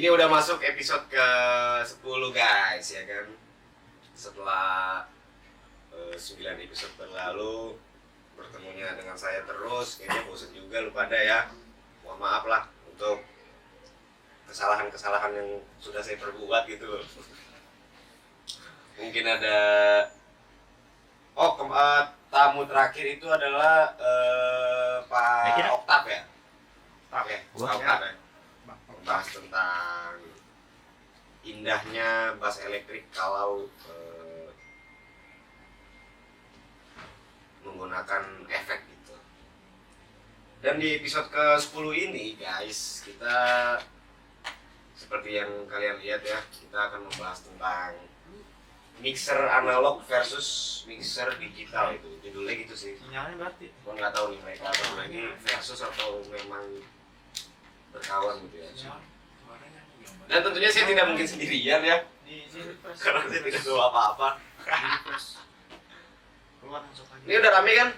Ini udah masuk episode ke-10 guys, ya kan. Setelah 9 episode berlalu, bertemunya dengan saya terus, kayaknya bosan juga lu pada ya. Mohon maaf lah untuk kesalahan-kesalahan yang sudah saya perbuat gitu loh. Mungkin ada tamu terakhir itu adalah Pak Oktav ya. Oktav ya. Bahas tentang indahnya bass elektrik kalau menggunakan efek gitu. Dan di episode ke-10 ini guys, kita seperti yang kalian lihat ya, kita akan membahas tentang mixer analog versus mixer digital. Itu judulnya gitu sih. Sinyalnya berarti. Gua nggak tahu nih mereka berdua ini versus atau memang berkawan gitu ya. Dan tentunya saya tidak mungkin sendirian ya, karena saya tidak tahu apa-apa. Ini udah rame kan?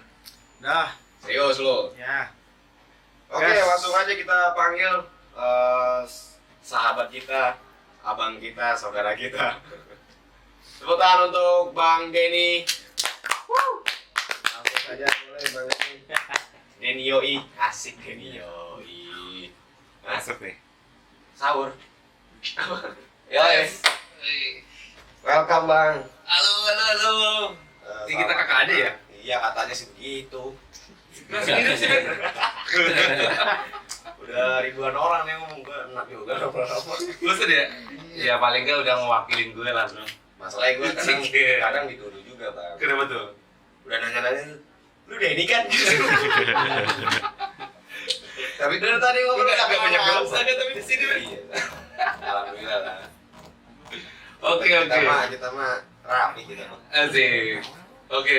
Dah. Serius lo? Ya. Oke, Yes. langsung aja kita panggil sahabat kita, abang kita, saudara kita. Tepuk tangan untuk Bang Denny. Langsung saja mulai Bang Denny. Denny Yoi, asik Denny Yoi. Masuk nih. Sahur. Yoi. Welcome Bang. Halo. Ini kita kakak adik ya? Iya katanya sih begitu. Sendiri sih. Udah ribuan orang yang ngomong, gue enak juga apa-apa. Bosan ya? Ya paling nggak udah mewakilin gue lah bro. Masalahnya gue kadang dituduh juga Bang. Kenapa tuh? Udah nanya-nanya, lu Denny kan? Tapi dari tadi ngobrol Agak banyak dosa kan tapi di sini. Iya. Alhamdulillah lah. Oke. Kita mah rapi kita mah. Asik. Oke.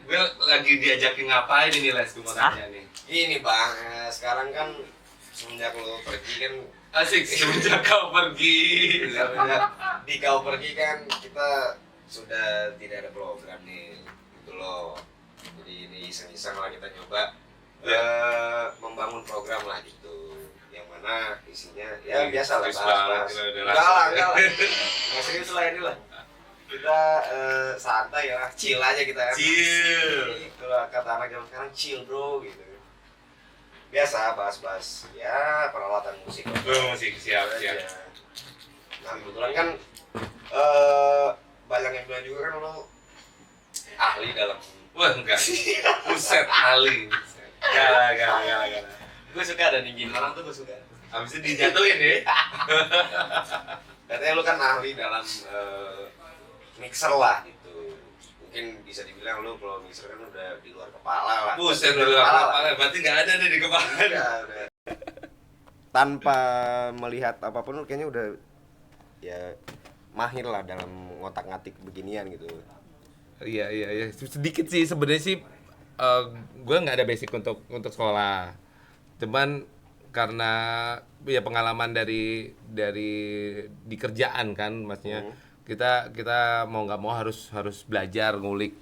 Gue lagi diajakin ngapain ini Les? Gue mau tanya nih. Ini Bang, sekarang kan semenjak lu pergi kan, Asik, semenjak kau pergi. di kau pergi kan kita sudah tidak ada program nih, gitu loh. Jadi ini iseng-iseng lah kita nyoba membangun program lah gitu, yang mana isinya ya biasa lah Serius bahas. banget, udah Enggak lah, langsung. nggak serius lah ini lah. Kita santai ya, chill aja kita. Chill. Kalau kata anak zaman sekarang chill bro gitu. Biasa bahas-bahas ya peralatan musik. Musik siap. Nah kebetulan kan banyak yang bilang juga kan lo ahli dalam. Wah enggak. Buset Ali. Gak. Gue suka ada ninggin orang tuh gue suka. Habis itu dijatuhin ya. Katanya lo kan ahli dalam mixer lah gitu. Mungkin bisa dibilang lo kalau mixer kan udah di luar kepala lah. Buset Di dulu luar kepala lah. kepala. Berarti nggak ada deh di kepala. Udah. Tanpa melihat apapun lo kayaknya udah ya mahir lah dalam ngotak-ngatik beginian gitu. Iya. Sedikit sih sebenarnya sih. Gue nggak ada basic untuk sekolah. Cuman karena ya pengalaman dari di kerjaan kan, maksudnya kita mau nggak mau harus belajar ngulik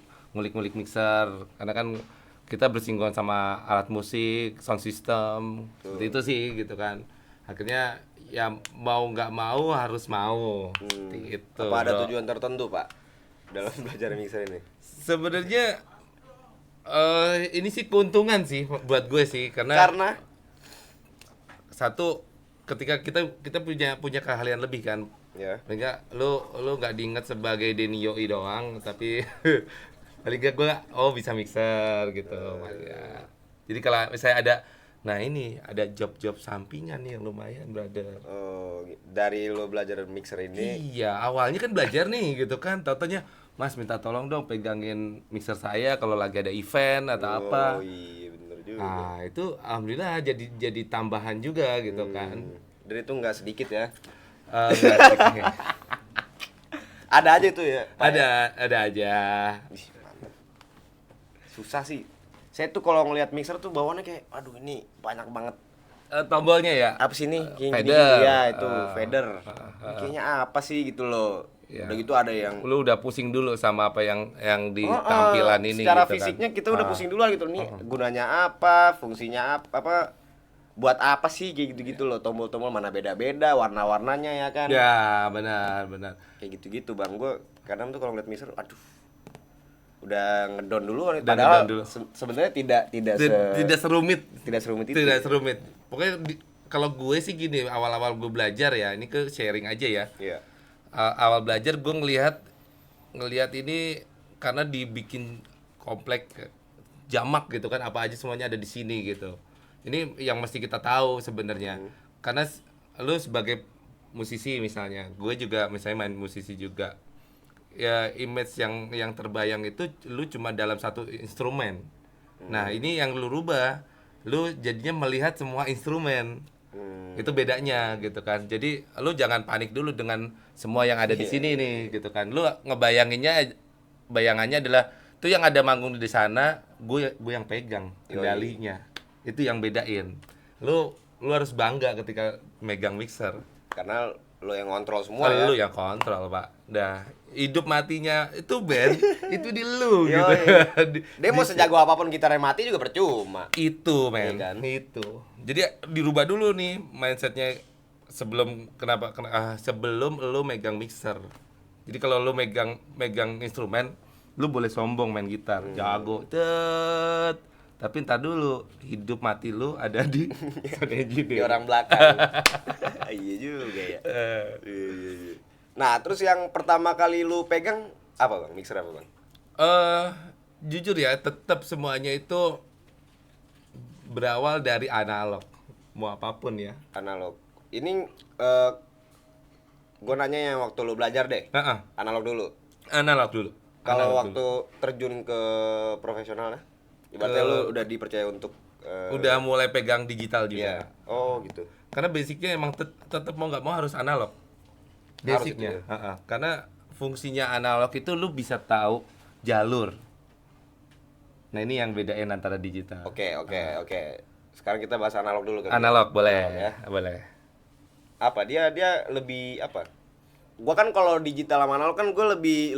mixer, karena kan kita bersinggungan sama alat musik, sound system, seperti itu sih gitu kan. Akhirnya ya mau nggak mau harus mau. Seperti itu. Apa ada bro. tujuan tertentu Pak dalam belajar mixer ini? Sebenarnya ini sih keuntungan sih buat gue sih, karena satu, ketika kita punya keahlian lebih kan. Ya. Paling nggak lu nggak diingat sebagai Denny Yoi doang, tapi paling nggak gue bisa mixer gitu. Jadi kalau misalnya ada job sampingan nih yang lumayan brother. Oh, dari lo belajar mixer ini? Iya, awalnya kan belajar nih gitu kan, tau-taunya Mas minta tolong dong pegangin mixer saya kalau lagi ada event atau apa. Oh iya bener juga. Nah itu alhamdulillah jadi tambahan juga gitu kan. Dan itu nggak sedikit ya? Enggak sih. Ada aja tuh ya? Pak, ya? Ada aja. Ih, mantap. Susah sih. Saya tuh kalau ngelihat mixer tuh bawaannya kayak, aduh ini banyak banget. Tombolnya ya. Apa sih ini? Fader. Ya itu fader. Kayaknya apa sih gitu loh. Ya. Udah gitu ada yang Lu udah pusing dulu sama apa yang di tampilan ini secara gitu fisiknya kan. kita udah pusing duluan gitu nih gunanya apa, fungsinya apa buat apa sih kayak gitu-gitu loh, tombol-tombol mana beda-beda warna-warnanya ya kan. Ya, benar. Kayak gitu-gitu bang, gue kadang tuh kalau ngeliat mixer, aduh, udah ngedon dulu. Udah Padahal ngedon dulu. sebenarnya tidak Tidak serumit. tidak serumit itu. Tidak serumit. Pokoknya kalau gue sih gini, awal-awal gue belajar ya, ini ke sharing aja ya. Iya. Awal belajar gue ngelihat ini karena dibikin komplek jamak gitu kan, apa aja semuanya ada di sini gitu. Ini yang mesti kita tahu sebenarnya. Karena lu sebagai musisi misalnya, gue juga misalnya main musisi juga. Ya image yang terbayang itu lu cuma dalam satu instrumen. Nah, ini yang lu rubah. Lu jadinya melihat semua instrumen. Itu bedanya gitu kan. Jadi lu jangan panik dulu dengan semua yang ada di sini nih gitu kan. Lu bayangannya adalah tuh yang ada manggung di sana, gue yang pegang kendalinya. Itu yang bedain. Lu harus bangga ketika megang mixer. Karena lo yang ngontrol semua Kalau ya. lu yang kontrol, Pak. Dah, hidup matinya itu band itu di lu Yoi. gitu. Dia mau sejago apapun gitarnya mati juga percuma. Itu men, Iya kan? itu. Jadi dirubah dulu nih mindsetnya sebelum lu megang mixer. Jadi kalau lu megang instrumen, lu boleh sombong main gitar, jago, tapi ntar dulu hidup mati lu ada di sound Di engineer. orang belakang. Iya juga ya. Iya. Nah, terus yang pertama kali lu pegang apa bang? Mixer apa bang? Jujur ya, tetap semuanya itu berawal dari analog, mau apapun ya. Analog. Ini gue nanya yang waktu lu belajar deh. Heeh, Analog dulu. analog dulu. Kalau Analog waktu dulu. terjun ke profesional ya? Ibaratnya lu udah dipercaya untuk Udah mulai pegang digital iya. juga. Oh, gitu. Karena basicnya emang tetap mau nggak mau harus analog. Harus Basicnya. itu Heeh. Karena fungsinya analog itu lu bisa tahu jalur. Nah ini yang bedain antara digital. Oke. Sekarang kita bahas analog dulu kan. Analog boleh, ya. boleh. Apa dia lebih apa? Gua kan kalau digital sama analog kan gue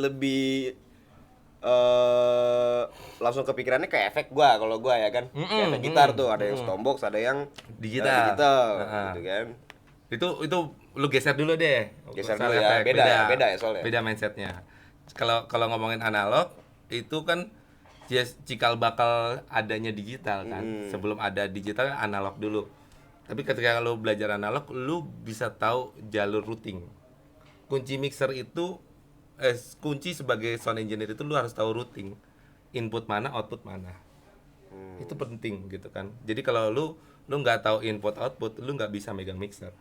lebih langsung kepikirannya ke efek kalau gua ya kan. Kayak efek gitar tuh ada yang Stompbox, ada yang Digital. gitu kan. Itu lu geser dulu deh. Geser Soal dulu ya, efek. beda ya soalnya. Beda mindsetnya. Kalau ngomongin analog itu kan dia cikal bakal adanya digital kan. Sebelum ada digital analog dulu. Tapi ketika lu belajar analog, lu bisa tahu jalur routing. Kunci mixer itu kunci sebagai sound engineer itu lu harus tahu routing. Input mana, output mana. Itu penting gitu kan. Jadi kalau lu nggak tahu input output, lu nggak bisa megang mixer.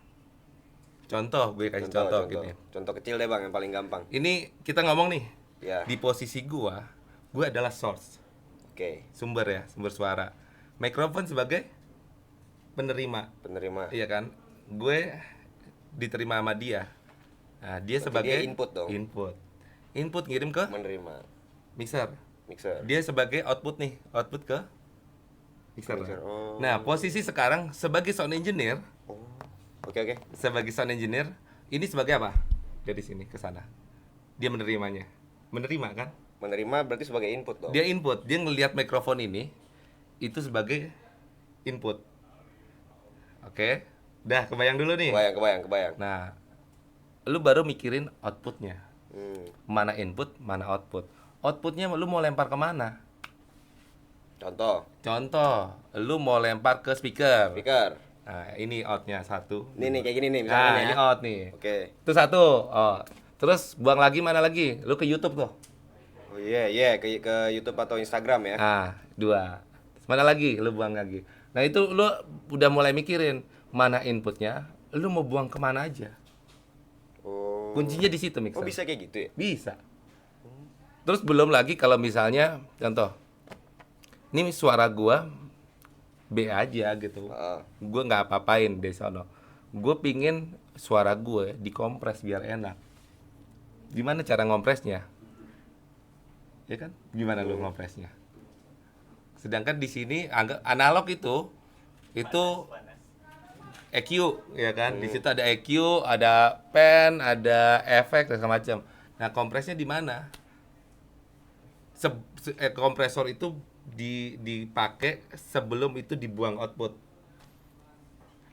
Contoh, gue kasih contoh gini. Contoh kecil deh bang, yang paling gampang. Ini kita ngomong nih. Ya. Di posisi gue adalah source. Oke. Sumber ya, sumber suara. Mikrofon sebagai penerima. Penerima. Iya kan? Gue diterima sama dia. Nah, dia Berarti sebagai dia input dong. Input ngirim ke Menerima. mixer. Mixer. Dia sebagai output nih, output ke mixer. Oh. Nah, posisi sekarang sebagai sound engineer, Oh. Oke. sebagai sound engineer, ini sebagai apa? Dari sini ke sana. Dia menerimanya. Menerima kan? Menerima berarti sebagai input dong. Dia input, dia ngelihat mikrofon ini itu sebagai input. Oke. Dah kebayang dulu nih. Kebayang. Nah, lu baru mikirin outputnya. Hmm. Mana input, mana output. Outputnya lu mau lempar kemana? Contoh. Contoh, lu mau lempar ke speaker. Speaker. Nah, ini outnya satu. Ini nih kayak gini nih misalnya. Nah, ya. ini out nih. Oke. Itu satu. Oh. Terus buang lagi mana lagi? Lu ke YouTube tuh. Oh iya ke YouTube atau Instagram ya. Nah, dua. Mana lagi? Lu buang lagi. Nah, itu lu udah mulai mikirin mana inputnya, lu mau buang kemana aja. Oh. Kuncinya di situ mixer. Oh bisa kayak gitu ya? Bisa. Terus belum lagi kalau misalnya contoh. Ini suara gua B aja gitu. Gua nggak apa-apain di sono. Gue pingin suara gue dikompres biar enak. Gimana cara ngompresnya? Ya kan? Gimana lu ngompresnya? Sedangkan di sini analog itu EQ ya kan? Di situ ada EQ, ada pen, ada efek dan segala macam. Nah, kompresnya di mana? Kompresor itu dipakai sebelum itu dibuang output.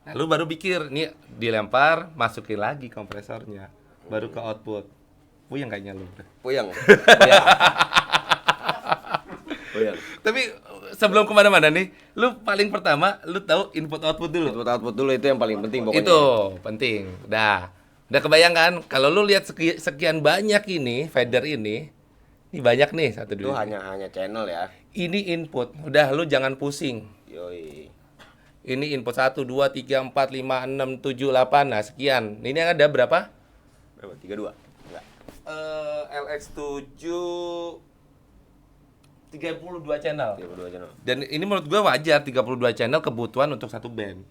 Nah, lu baru pikir, nih dilempar, masukin lagi kompresornya, baru ke output. Puyeng kayaknya lu. Puyeng. Puyeng. Tapi sebelum kemana-mana nih, lu paling pertama, lu tahu input output dulu. Input output dulu itu yang paling penting pokoknya. Itu penting. Udah kebayang kan? Kalau lu lihat sekian banyak ini, fader ini banyak nih satu Itu dua. hanya channel ya. Ini input. Udah lu jangan pusing. Yoi. Ini input 1 2 3 4 5 6 7 8. Nah, sekian. Ini ada berapa? Berapa? 32? Enggak. LX7 32 channel. 32 channel. Dan ini menurut gua wajar 32 channel kebutuhan untuk satu band.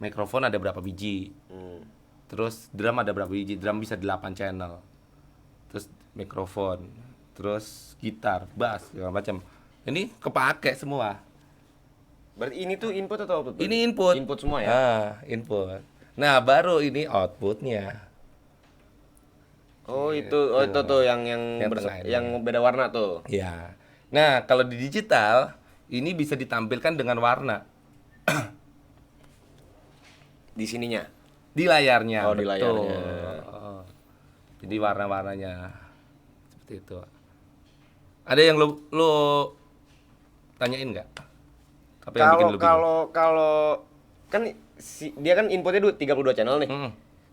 Mikrofon ada berapa biji? Terus drum ada berapa biji? Drum bisa 8 channel. Terus mikrofon, terus gitar, bass, segala macam. Ini kepake semua. Berarti ini tuh input atau output? Ini input. Input semua ya? Input. Nah, baru ini outputnya. Itu tuh yang tengah ini. yang beda warna tuh. Ya. Nah, kalau di digital ini bisa ditampilkan dengan warna Di sininya. di layarnya. Oh, di layarnya. Oh. Jadi warna-warnanya seperti itu. Ada yang lu tanyain nggak? Apa yang bikin lu bingung? Kalau kan dia kan inputnya 32 channel nih.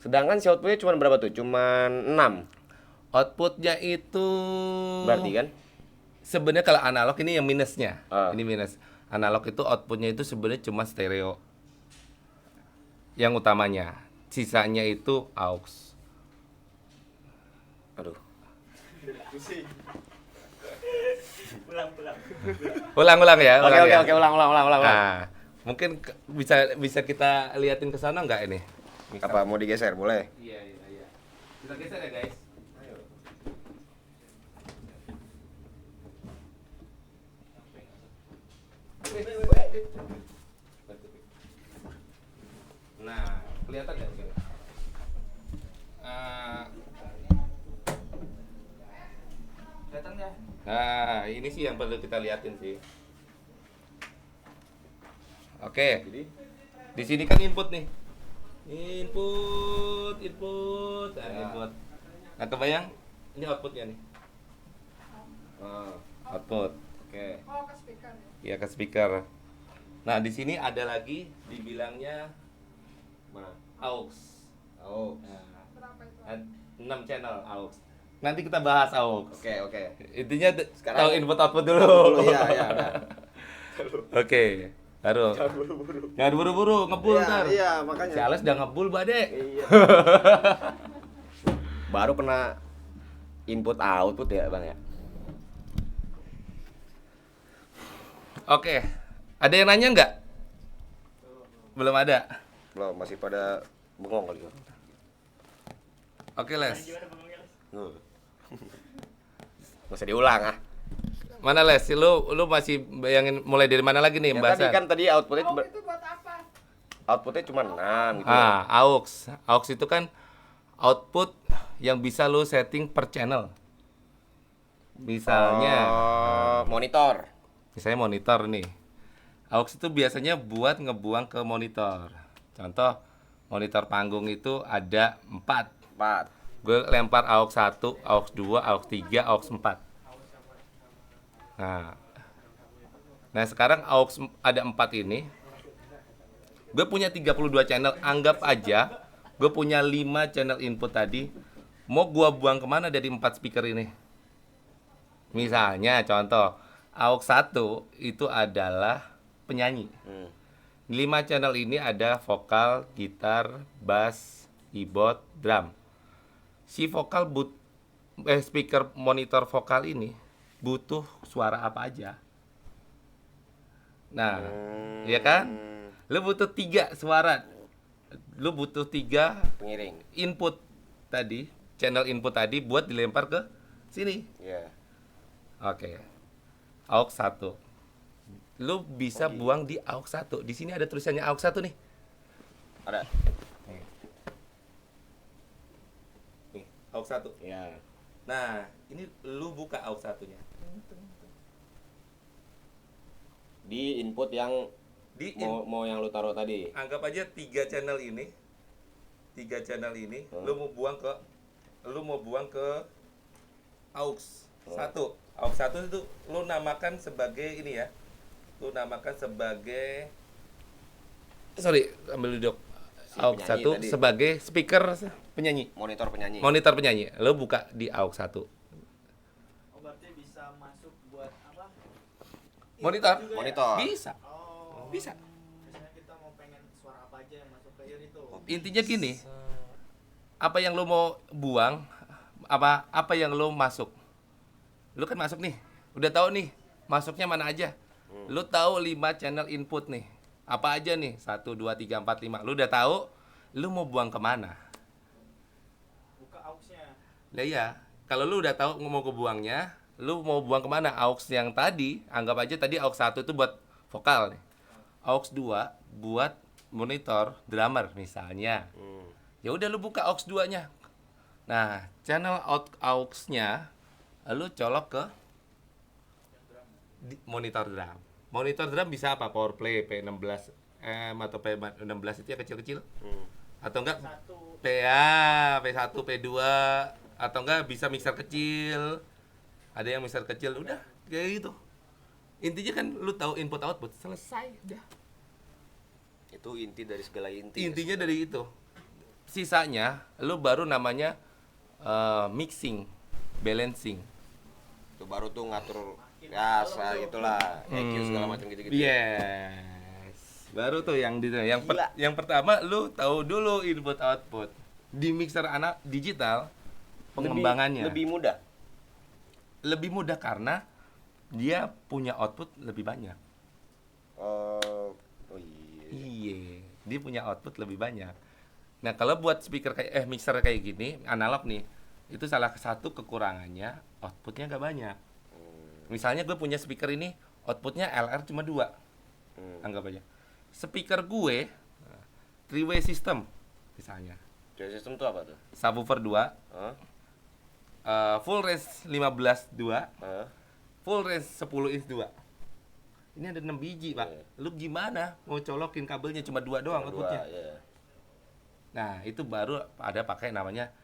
Sedangkan si outputnya cuma berapa tuh? Cuman 6. Outputnya itu Berarti kan? sebenarnya kalau analog ini yang minusnya. Ah. Ini minus. Analog itu outputnya itu sebenarnya cuma stereo. Yang utamanya. Sisanya itu aux. Aduh. Ulang ya. Oke, ulang. Nah, mungkin bisa kita liatin ke sana nggak ini? Apa mau digeser? Boleh? Iya. Kita geser ya, guys. Nah, kelihatan nggak? Kelihatan nggak? Nah, ini sih yang perlu kita liatin sih. Oke. Di sini kan input nih. Input. Nah, input. Nah, kebayang? Ini outputnya nih. Output. Oke. Oh, ke speaker ya? Iya, ke speaker. Nah, di sini ada lagi dibilangnya aux. Berapa itu? 6 channel aux. Nanti kita bahas aux. Oke. Intinya Sekarang tahu input output dulu. Iya, udah. Oke. Baru. Jangan buru-buru ngebul ntar. Iya, makanya. Si Alex udah ngebul, Bade. Iya. Baru kena input output ya, Bang ya. Oke. Ada yang nanya nggak? Belum ada. Belum, masih pada bengong kali. Oke, Les. Nggak usah diulang ah. Mana Les? Lu masih bayangin mulai dari mana lagi nih Ya, pembahasan? tadi outputnya Oh, cuma itu buat apa? cuma 6 gitu. aux. Aux itu kan output yang bisa lu setting per channel. Misalnya, Monitor. misalnya monitor nih. Aux itu biasanya buat ngebuang ke monitor. Contoh, monitor panggung itu ada 4. 4. Gue lempar aux 1, aux 2, aux 3, aux 4. Nah sekarang aux ada 4 ini. Gue punya 32 channel. Anggap aja gue punya 5 channel input tadi. Mau gue buang kemana dari 4 speaker ini? Misalnya contoh, aux 1 itu adalah penyanyi. 5 channel ini ada vokal, gitar, bass, keyboard, drum. Si vokal speaker monitor vokal ini butuh suara apa aja. Nah, ya kan? Lu butuh 3 suara. Lu butuh 3 Pengiring. input tadi, channel input tadi buat dilempar ke sini. Iya. Oke. AUX 1. Lu bisa buang di AUX 1. Di sini ada tulisannya AUX 1 nih. Ada. Nih, AUX 1. Ya. Nah, ini lu buka AUX 1-nya. Di input yang Mau yang lu taruh tadi. Anggap aja 3 channel ini lu mau buang ke aux satu. Aux satu itu lu namakan sebagai ini ya. Lu namakan sebagai ambil duduk. AUX penyanyi 1 tadi. sebagai speaker penyanyi. Monitor penyanyi. Monitor penyanyi. Lu buka di AUX 1. Oh, berarti bisa masuk buat apa? Monitor. Juga ya? Monitor. Bisa. Oh. Bisa. Misalnya kita mau pengen suara apa aja yang masuk ke ear itu. Intinya gini. Apa yang lu mau buang, apa yang lu masuk. Lu kan masuk nih. Udah tahu nih masuknya mana aja. Lu tahu 5 channel input nih. Apa aja nih? 1 2 3 4 5. Lu udah tahu, lu mau buang kemana? Buka aux-nya. Nah iya, kalau lu udah tahu mau kebuangnya, lu mau buang kemana? AUX yang tadi, anggap aja tadi AUX 1 itu buat vokal nih. AUX 2 buat monitor drummer misalnya. Ya udah lu buka AUX 2-nya. Nah, channel AUX-nya lu colok ke monitor drum. Monitor drum bisa apa? Powerplay P16 atau P16 itu ya kecil-kecil. Atau enggak Satu. PA, P1, P2 atau enggak bisa mixer kecil. Ada yang mixer kecil udah kayak gitu. Intinya kan lu tahu input output, selesai udah. Itu inti dari segala inti. Intinya dari itu. Sisanya lu baru namanya mixing, balancing. Itu baru tuh ngatur ya gitulah. EQ segala macam gitu-gitu. Yes. Baru tuh yang Gila. yang pertama lu tahu dulu input output. Di mixer anak digital pengembangannya Lebih mudah. lebih mudah karena dia punya output lebih banyak. Oh iya. Iya, dia punya output lebih banyak. Nah, kalau buat speaker kayak mixer kayak gini, analog nih, itu salah satu kekurangannya outputnya nggak banyak. Misalnya gue punya speaker ini, outputnya LR cuma 2. Anggap aja. Speaker gue, 3-way system misalnya. Jadi sistem tuh apa tuh? Subwoofer 2, Hah? full range 15 2, Hah? full range 10 inch 2. Ini ada 6 biji, Pak. Iya. Lu gimana mau colokin kabelnya cuma 2 doang outputnya? Ya. Nah, itu baru ada pakai namanya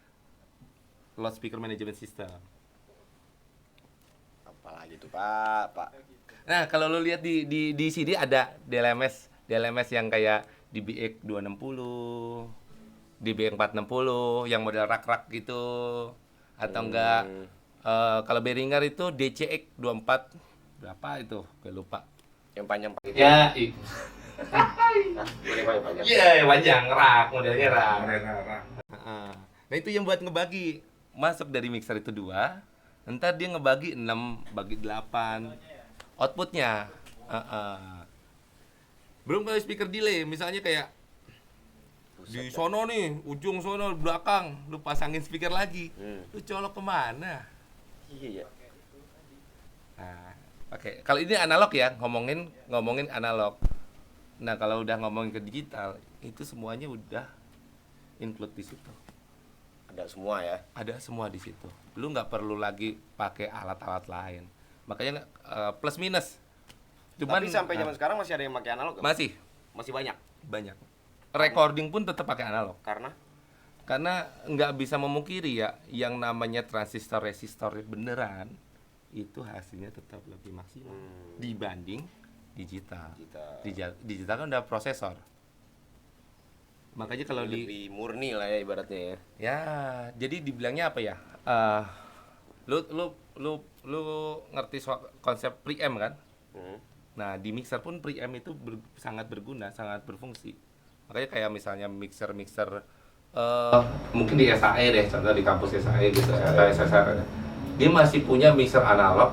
loudspeaker management system. Apalagi tuh Pak. Nah, kalau lu lihat di sini ada DLMS yang kayak DBX 260, DBX 460 yang model rak-rak gitu. Atau enggak kalau Behringer itu DCX 24 berapa itu? Gue lupa. Yang panjang gitu. Ya, Ini panjang. iya, panjang rak, modelnya rak. Heeh. Nah, itu yang buat ngebagi. Masuk dari mixer itu 2, ntar dia ngebagi 6, bagi 8 outputnya. Belum kayak speaker delay, misalnya kayak di sono nih, ujung sono belakang, lu pasangin speaker lagi. Lu colok kemana? Iya ya. Nah, oke. Kalau ini analog ya, ngomongin analog. Nah, kalau udah ngomongin ke digital, itu semuanya udah include di situ. Ada semua ya. Ada semua di situ. Lu nggak perlu lagi pakai alat-alat lain. Makanya plus minus. Tapi sampai zaman sekarang masih ada yang pakai analog nggak? masih banyak. banyak. Recording pun tetap pakai analog. Karena Nggak bisa memungkiri ya, yang namanya transistor resistor beneran itu hasilnya tetap lebih maksimal dibanding digital. Digital kan udah prosesor. Makanya kalau lebih murni lah ya ibaratnya ya. Ya, jadi dibilangnya apa ya? Lu ngerti soal konsep preamp kan? Nah, di mixer pun preamp itu sangat berguna, sangat berfungsi. Makanya kayak misalnya mixer mungkin di SAE deh, contoh di kampus SAE gitu atau SSR. Dia masih punya mixer analog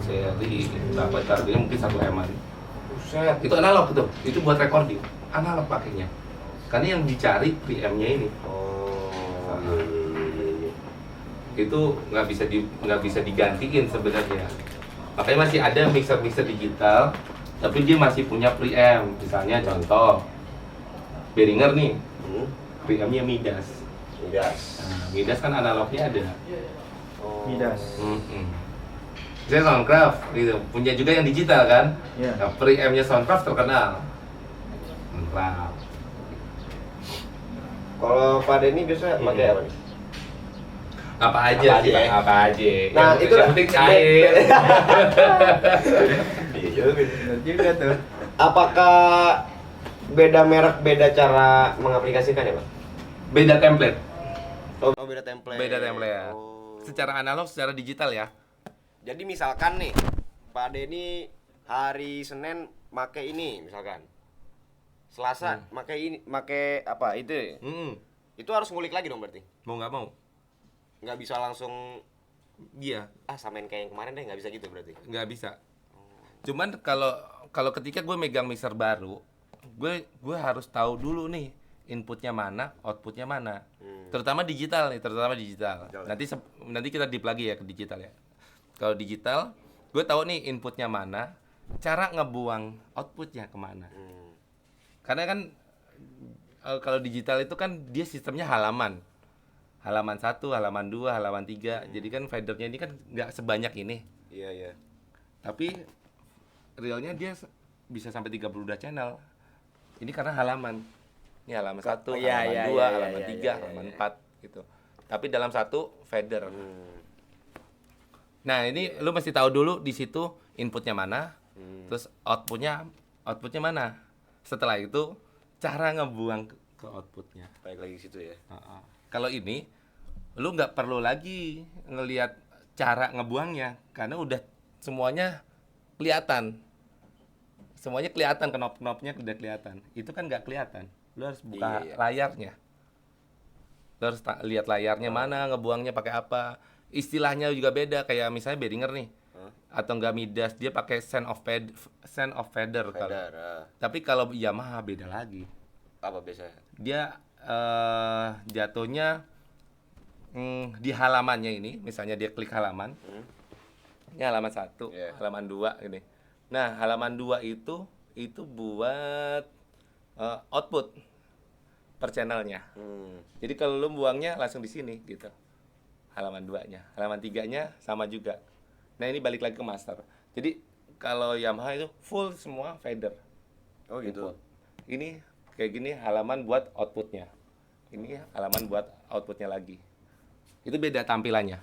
seri berapa harganya mungkin 1 M-an. Buset, itu analog tuh. Itu buat recording. Analog pakainya. Karena yang dicari preamp-nya ini. Itu nggak bisa digantiin sebenarnya. Makanya masih ada mixer digital, tapi dia masih punya preamp. Misalnya contoh Behringer nih, preampnya Midas. Nah, Midas kan analognya ada. Midas. Saya Soundcraft gitu, punya juga yang digital kan. Iya. Nah, preampnya Soundcraft terkenal. Mantap. Kalau Pak Denny biasa pakai apa nih? Apa aja Apa sih, aja? Bang? Apa aja. Nah, yang itu yang penting cair. Iya juga tuh. Apakah beda merek, beda cara mengaplikasikan ya, Bang? Beda template. Oh, beda template. Beda template. Oh. Secara analog, secara digital ya. Jadi misalkan nih, Pak Denny hari Senin make ini misalkan. Selasa make ini, make apa itu? Itu harus ngulik lagi dong berarti. Mau nggak mau? Nggak bisa langsung Iya, samain kayak yang kemarin deh, nggak bisa gitu berarti. nggak bisa. Cuman kalau kalau ketika gue megang mixer baru, gue harus tahu dulu nih inputnya mana, outputnya mana. Terutama digital nih, terutama digital. Digital. Nanti kita deep lagi ya ke digital ya. Kalau digital, gue tahu nih inputnya mana, cara ngebuang outputnya kemana. Karena kan kalau digital itu kan dia sistemnya halaman. Halaman 1, halaman 2, halaman 3. Jadi kan fadernya ini kan nggak sebanyak ini. Iya, iya. Tapi realnya dia bisa sampai 32 channel. Ini karena halaman. Ini halaman 1, Oh, iya, halaman iya, 2, iya, halaman iya, 3, iya, halaman iya. 4 gitu. Tapi dalam satu fader. Nah, ini lu mesti tahu dulu di situ inputnya mana, terus outputnya mana. Setelah itu cara ngebuang ke outputnya. Balik lagi ke situ ya. Kalau ini lu nggak perlu lagi ngelihat cara ngebuangnya karena udah semuanya kelihatan. Semuanya kelihatan, knop-knopnya udah kelihatan. Itu kan nggak kelihatan. Lu harus buka Iya, iya. layarnya. Lu harus lihat layarnya mana, ngebuangnya pakai apa. Istilahnya juga beda, kayak misalnya Behringer nih. Atau enggak Midas, dia pakai send of feather. Fader. Tapi kalau Yamaha beda lagi. Apa biasanya? Dia jatuhnya di halamannya ini, misalnya dia klik halaman. Ini halaman 1, Yeah. halaman 2 ini. Nah, halaman 2 itu buat output per channelnya. Jadi kalau lu buangnya langsung di sini gitu. Halaman 2-nya. Halaman 3-nya sama juga. Nah, ini balik lagi ke master. Jadi kalau Yamaha itu full semua fader. Oh gitu. Input. Ini kayak gini halaman buat outputnya. Ini halaman buat outputnya lagi. Itu beda tampilannya.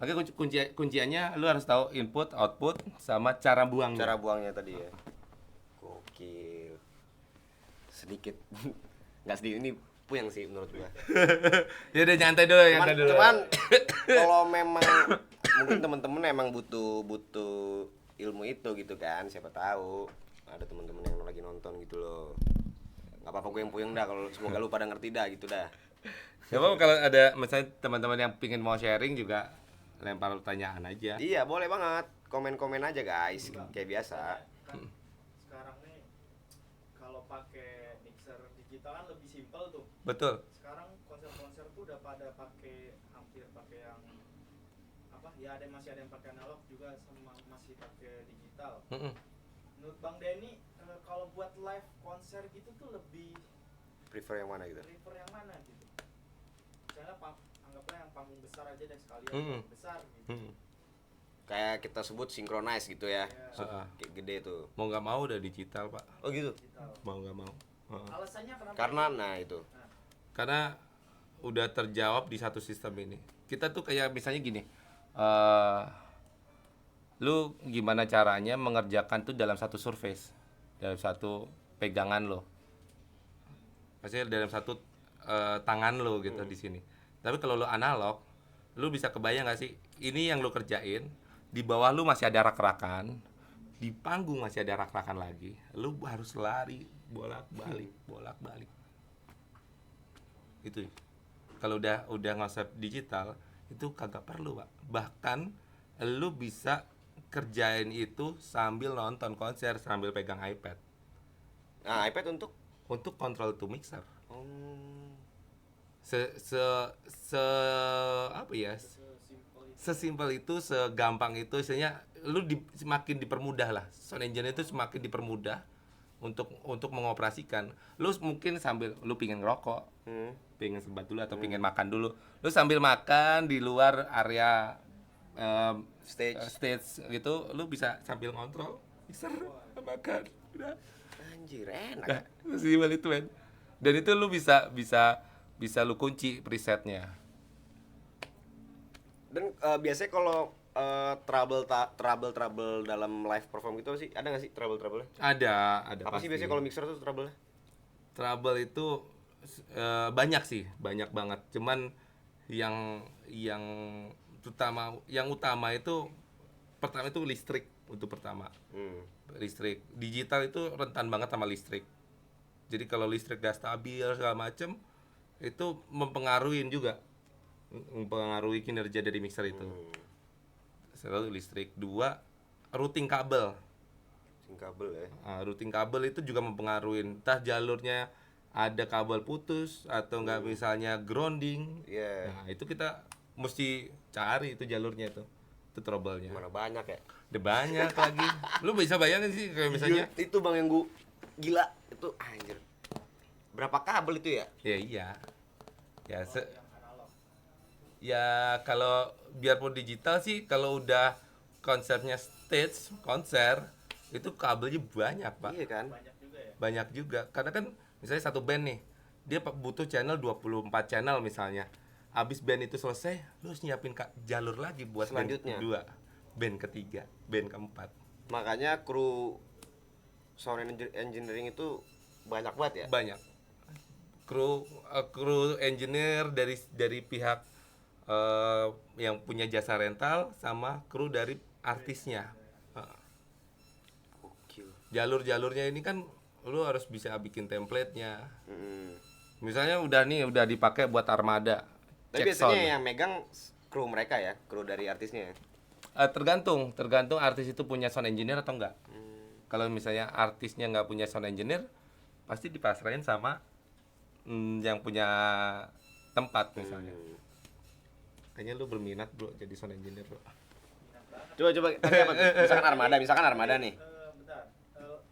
Makanya kunciannya lu harus tahu input, output, sama cara buangnya. Cara buangnya tadi ya. Gokil. Sedikit. Nggak sedikit, ini puyeng sih menurut gua. Ya udah nyantai dulu, nyantai dulu. Cuman kalau memang mungkin temen-temen emang butuh ilmu itu gitu kan, siapa tahu ada temen-temen yang lagi nonton gitu loh. Nggak apa-apa gue yang puyeng dah, kalau semoga lu pada ngerti dah gitu dah. Coba kalau ada misalnya teman-teman yang pingin mau sharing juga lempar pertanyaan aja. Iya boleh banget, komen-komen aja guys, kayak biasa. Kan sekarang nih kalau pakai mixer digital kan lebih simpel tuh. Betul. Sekarang konser-konser tuh udah pada hampir pakai yang apa ya, masih ada yang pakai analog juga sama masih pakai digital. Menurut Bang Denny, kalau buat live konser gitu tuh lebih Prefer yang mana gitu? prefer yang mana gitu? Misalnya anggaplah yang panggung besar aja deh sekalian, panggung besar gitu. Kayak kita sebut synchronize gitu ya. Heeh. Kayak gede tuh. Mau nggak mau udah digital, Pak. Oh gitu. Digital. Mau nggak mau. Heeh. Alasannya kenapa? Karena nah itu. Karena udah terjawab di satu sistem ini. Kita tuh kayak misalnya gini, lu gimana caranya mengerjakan tuh dalam satu surface, dalam satu pegangan lo, maksudnya dalam satu tangan lo gitu di sini. Tapi kalau lu analog, lu bisa kebayang gak sih, ini yang lu kerjain, di bawah lu masih ada rak-rakan, di panggung masih ada rak-rakan lagi, lu harus lari bolak-balik. Itu kalau udah konsep digital itu kagak perlu, Pak. Bahkan lu bisa kerjain itu sambil nonton konser, sambil pegang iPad. Nah, iPad Untuk control to mixer. Oh. Apa ya? Sesimpel itu, segampang itu, istilahnya lu semakin dipermudah lah. Sound engine itu semakin dipermudah untuk mengoperasikan. Lu mungkin sambil lu pingin ngerokok, pingin sebat dulu atau pingin makan dulu. Lu sambil makan di luar area stage gitu, lu bisa sambil ngontrol mixer makan. Anjir, enak. Nah, sesimpel itu men. Dan itu lu bisa lu kunci presetnya. Dan biasanya kalau trouble dalam live perform gitu sih, ada nggak sih trouble-trouble-nya? Ada Apa sih pasti. biasanya kalau mixer tuh trouble-nya? Trouble itu banyak sih, banyak banget. Cuman yang utama itu pertama itu listrik untuk pertama. Listrik. Digital itu rentan banget sama listrik. Jadi kalau listrik gak stabil segala macem itu mempengaruhi kinerja dari mixer itu. Satu listrik, dua routing kabel. Kabel ya. Routing kabel itu juga mempengaruhi. Entah jalurnya ada kabel putus atau enggak misalnya grounding. Iya. Nah, itu kita mesti cari itu jalurnya itu. Itu trouble-nya. Mana banyak ya? Udah banyak lagi. Lu bisa bayangin sih kayak misalnya Itu Bang yang gua gila itu anjir. Berapa kabel itu ya? ya iya. Ya yang analog. ya kalau biarpun digital sih kalau udah konsepnya stage, konser itu kabelnya banyak, Pak. Iya kan? Banyak juga ya. Banyak juga. Karena kan misalnya satu band nih, dia butuh channel 24 channel misalnya. Habis band itu selesai, lu harus nyiapin jalur lagi buat Selanjutnya. band kedua, band ketiga, band keempat. Makanya kru sound engineering itu banyak banget ya? Banyak. Kru engineer dari pihak yang punya jasa rental sama kru dari artisnya. Gokil. Jalur-jalurnya ini kan lu harus bisa bikin template-nya. Mm. Misalnya udah dipakai buat armada. Tapi cek biasanya sound. yang megang kru mereka ya, kru dari artisnya ya. Tergantung artis itu punya sound engineer atau enggak. Kalau misalnya artisnya nggak punya sound engineer, pasti dipasrahin sama yang punya tempat misalnya. Kayaknya lu berminat bro jadi sound engineer bro. Coba tadi apa tuh? Misalkan armada nih. Bentar.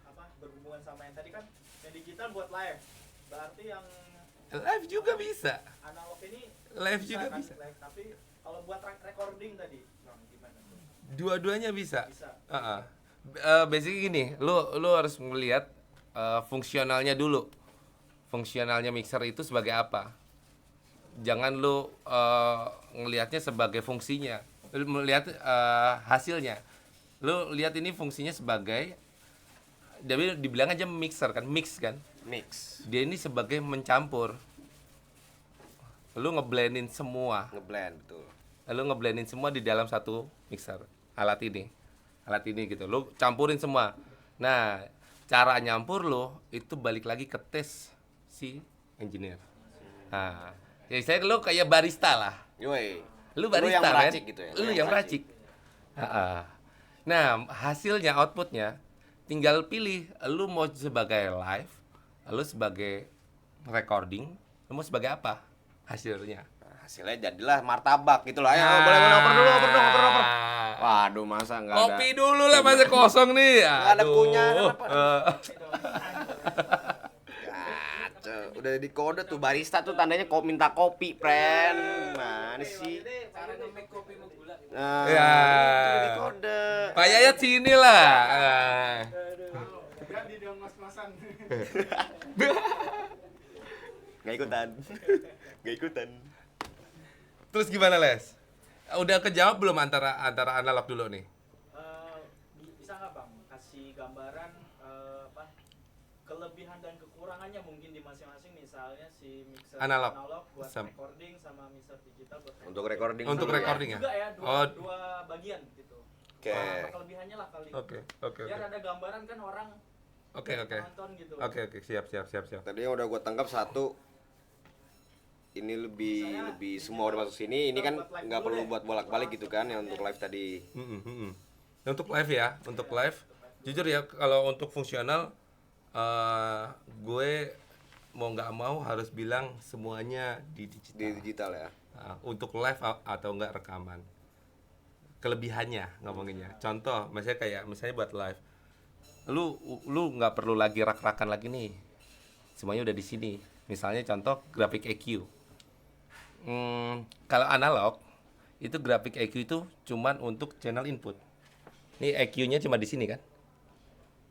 Apa berhubungan sama yang tadi kan yang digital buat live. Berarti yang Live juga bisa. analog ini Live juga kan, bisa. live, tapi kalau buat recording tadi, Bang, gimana tuh? Dua-duanya bisa. Bisa. Basically gini, lu harus melihat fungsionalnya dulu. Fungsionalnya mixer itu sebagai apa? Jangan lu ngelihatnya sebagai fungsinya. Lu melihat hasilnya. Lu lihat ini fungsinya sebagai jadi dibilang aja mixer kan, mix kan. Mix, Dia ini sebagai mencampur. Lu ngeblendin semua. ngeblend betul. Lu ngeblendin semua di dalam satu mixer. Alat ini gitu. Lu campurin semua. Nah, cara nyampur lu itu balik lagi ke tes si engineer. Nah, ya saya lu kayak barista lah. Yoi. Lu Lu barista yang kan? meracik gitu ya? Lu yang meracik. Nah, hasilnya outputnya tinggal pilih lu mau sebagai live, lu sebagai recording, lu mau sebagai apa hasilnya. Nah, hasilnya jadilah martabak gitu lah. Ya, boleh oper dulu. Waduh, masa enggak ada. Kopi dulu lah masih kosong nih. Nggak ada Aduh. kunyah, kenapa? Kacau. Udah di kode tuh barista tuh tandanya minta kopi, friend. Mana sih? Cara nge-make kopi sama gula. Nah, Ya. itu udah di kode. Pak Yayat sini lah. Kan di dong ngos-ngosan. Nggak ikutan. Nggak ikutan. Terus gimana Les? Udah kejawab belum antara analog dulu nih? Bisa nggak Bang kasih gambaran apa kelebihan dan kekurangannya mungkin di masing-masing, misalnya si mixer Analog. buat Sam- recording sama mixer digital buat Untuk recording. Untuk dulu recording ya? juga ya Oh. dua bagian gitu. Oke. Apa kelebihannya lah kali. Oke. Biar ada gambaran kan orang Oke. nonton gitu. Oke, siap. Tadi yang udah gua tangkap satu. Ini lebih semua udah masuk sini. Ini kan nggak perlu buat bolak-balik gitu kan yang untuk live tadi. Untuk live ya, untuk live. Jujur ya, kalau untuk fungsional, gue mau nggak mau harus bilang semuanya di Di digital. digital ya. Untuk live atau enggak rekaman. Kelebihannya ngomonginnya. Contoh, misalnya buat live. Lu nggak perlu lagi rak-rakan lagi nih. Semuanya udah di sini. Misalnya contoh grafik EQ. Kalau analog itu grafik EQ itu cuman untuk channel input. Ini EQ-nya cuma di sini kan?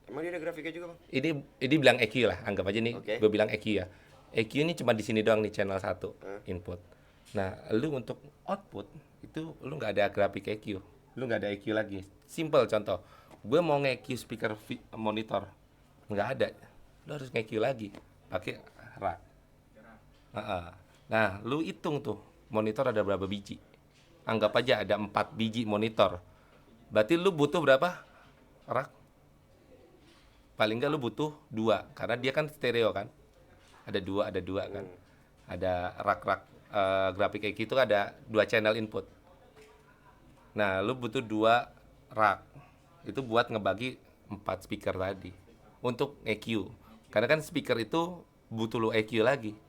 Emang dia ada grafiknya juga, Bang? Ini bilang EQ lah, anggap aja nih, Oke. gue bilang EQ ya. EQ ini cuma di sini doang nih channel 1 input. Nah, lu untuk output itu lu nggak ada grafik EQ, lu nggak ada EQ lagi. Simple contoh, gue mau nge-EQ speaker monitor, nggak ada, lu harus nge-EQ lagi, pakai rak. Nah, lu hitung tuh monitor ada berapa biji. Anggap aja ada 4 biji monitor. Berarti lu butuh berapa rak? Paling nggak lu butuh 2 karena dia kan stereo kan, ada dua kan, ada rak-rak grafik kayak gitu ada 2 channel input. Nah lu butuh 2 rak itu buat ngebagi 4 speaker tadi untuk EQ, karena kan speaker itu butuh lu EQ lagi,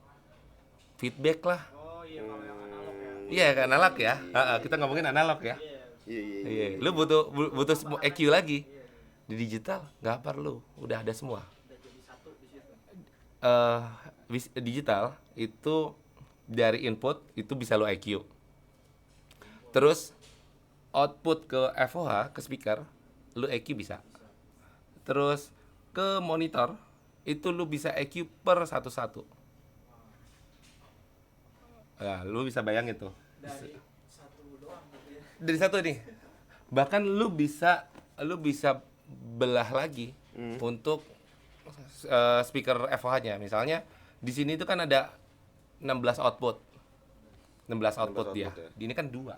feedback lah. Oh iya, kalau yang analog ya. Iya kan analog ya. Kita ngomongin analog ya. Iya. Iya, lu butuh EQ lagi. Di digital nggak perlu, udah ada semua. Udah jadi satu di situ. Digital itu dari input itu bisa lo EQ. Terus output ke FOH ke speaker lu EQ bisa. Terus ke monitor itu lu bisa EQ per satu-satu. Nah, lu bisa bayangin tuh. Dari satu doang gitu ya. Dari satu nih. Bahkan lu bisa belah lagi untuk speaker FOH-nya. Misalnya di sini itu kan ada 16 output. 16 output dia. output ya. Di ini kan 2.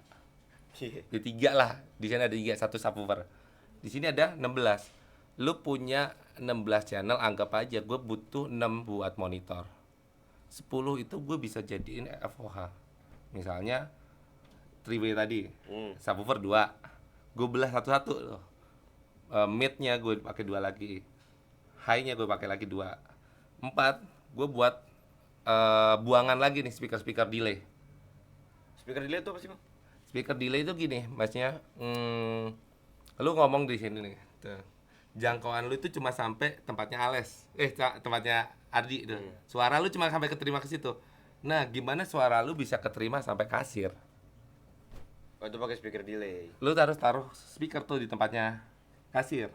Iya. Di 3 lah. Di sini ada 3, satu subwoofer. Di sini ada 16. Lu punya 16 channel, anggap aja gue butuh 6 buat monitor. 10 itu gue bisa jadiin FOH. Misalnya 3-way tadi, subwoofer 2. Gue belah satu-satu loh. Mid-nya gue pakai 2 lagi, high-nya gue pakai lagi 2, 4 gue buat buangan lagi nih speaker delay. Speaker delay itu apa sih, Bang? Speaker delay itu gini, maksudnya lu ngomong di sini nih, tuh. Jangkauan lu itu cuma sampai tempatnya Ales, tempatnya Ardi tuh. Suara lu cuma sampai keterima ke situ. Nah, gimana suara lu bisa keterima sampai kasir? Oh, itu pakai speaker delay. Lu harus taruh speaker tuh di tempatnya kasir.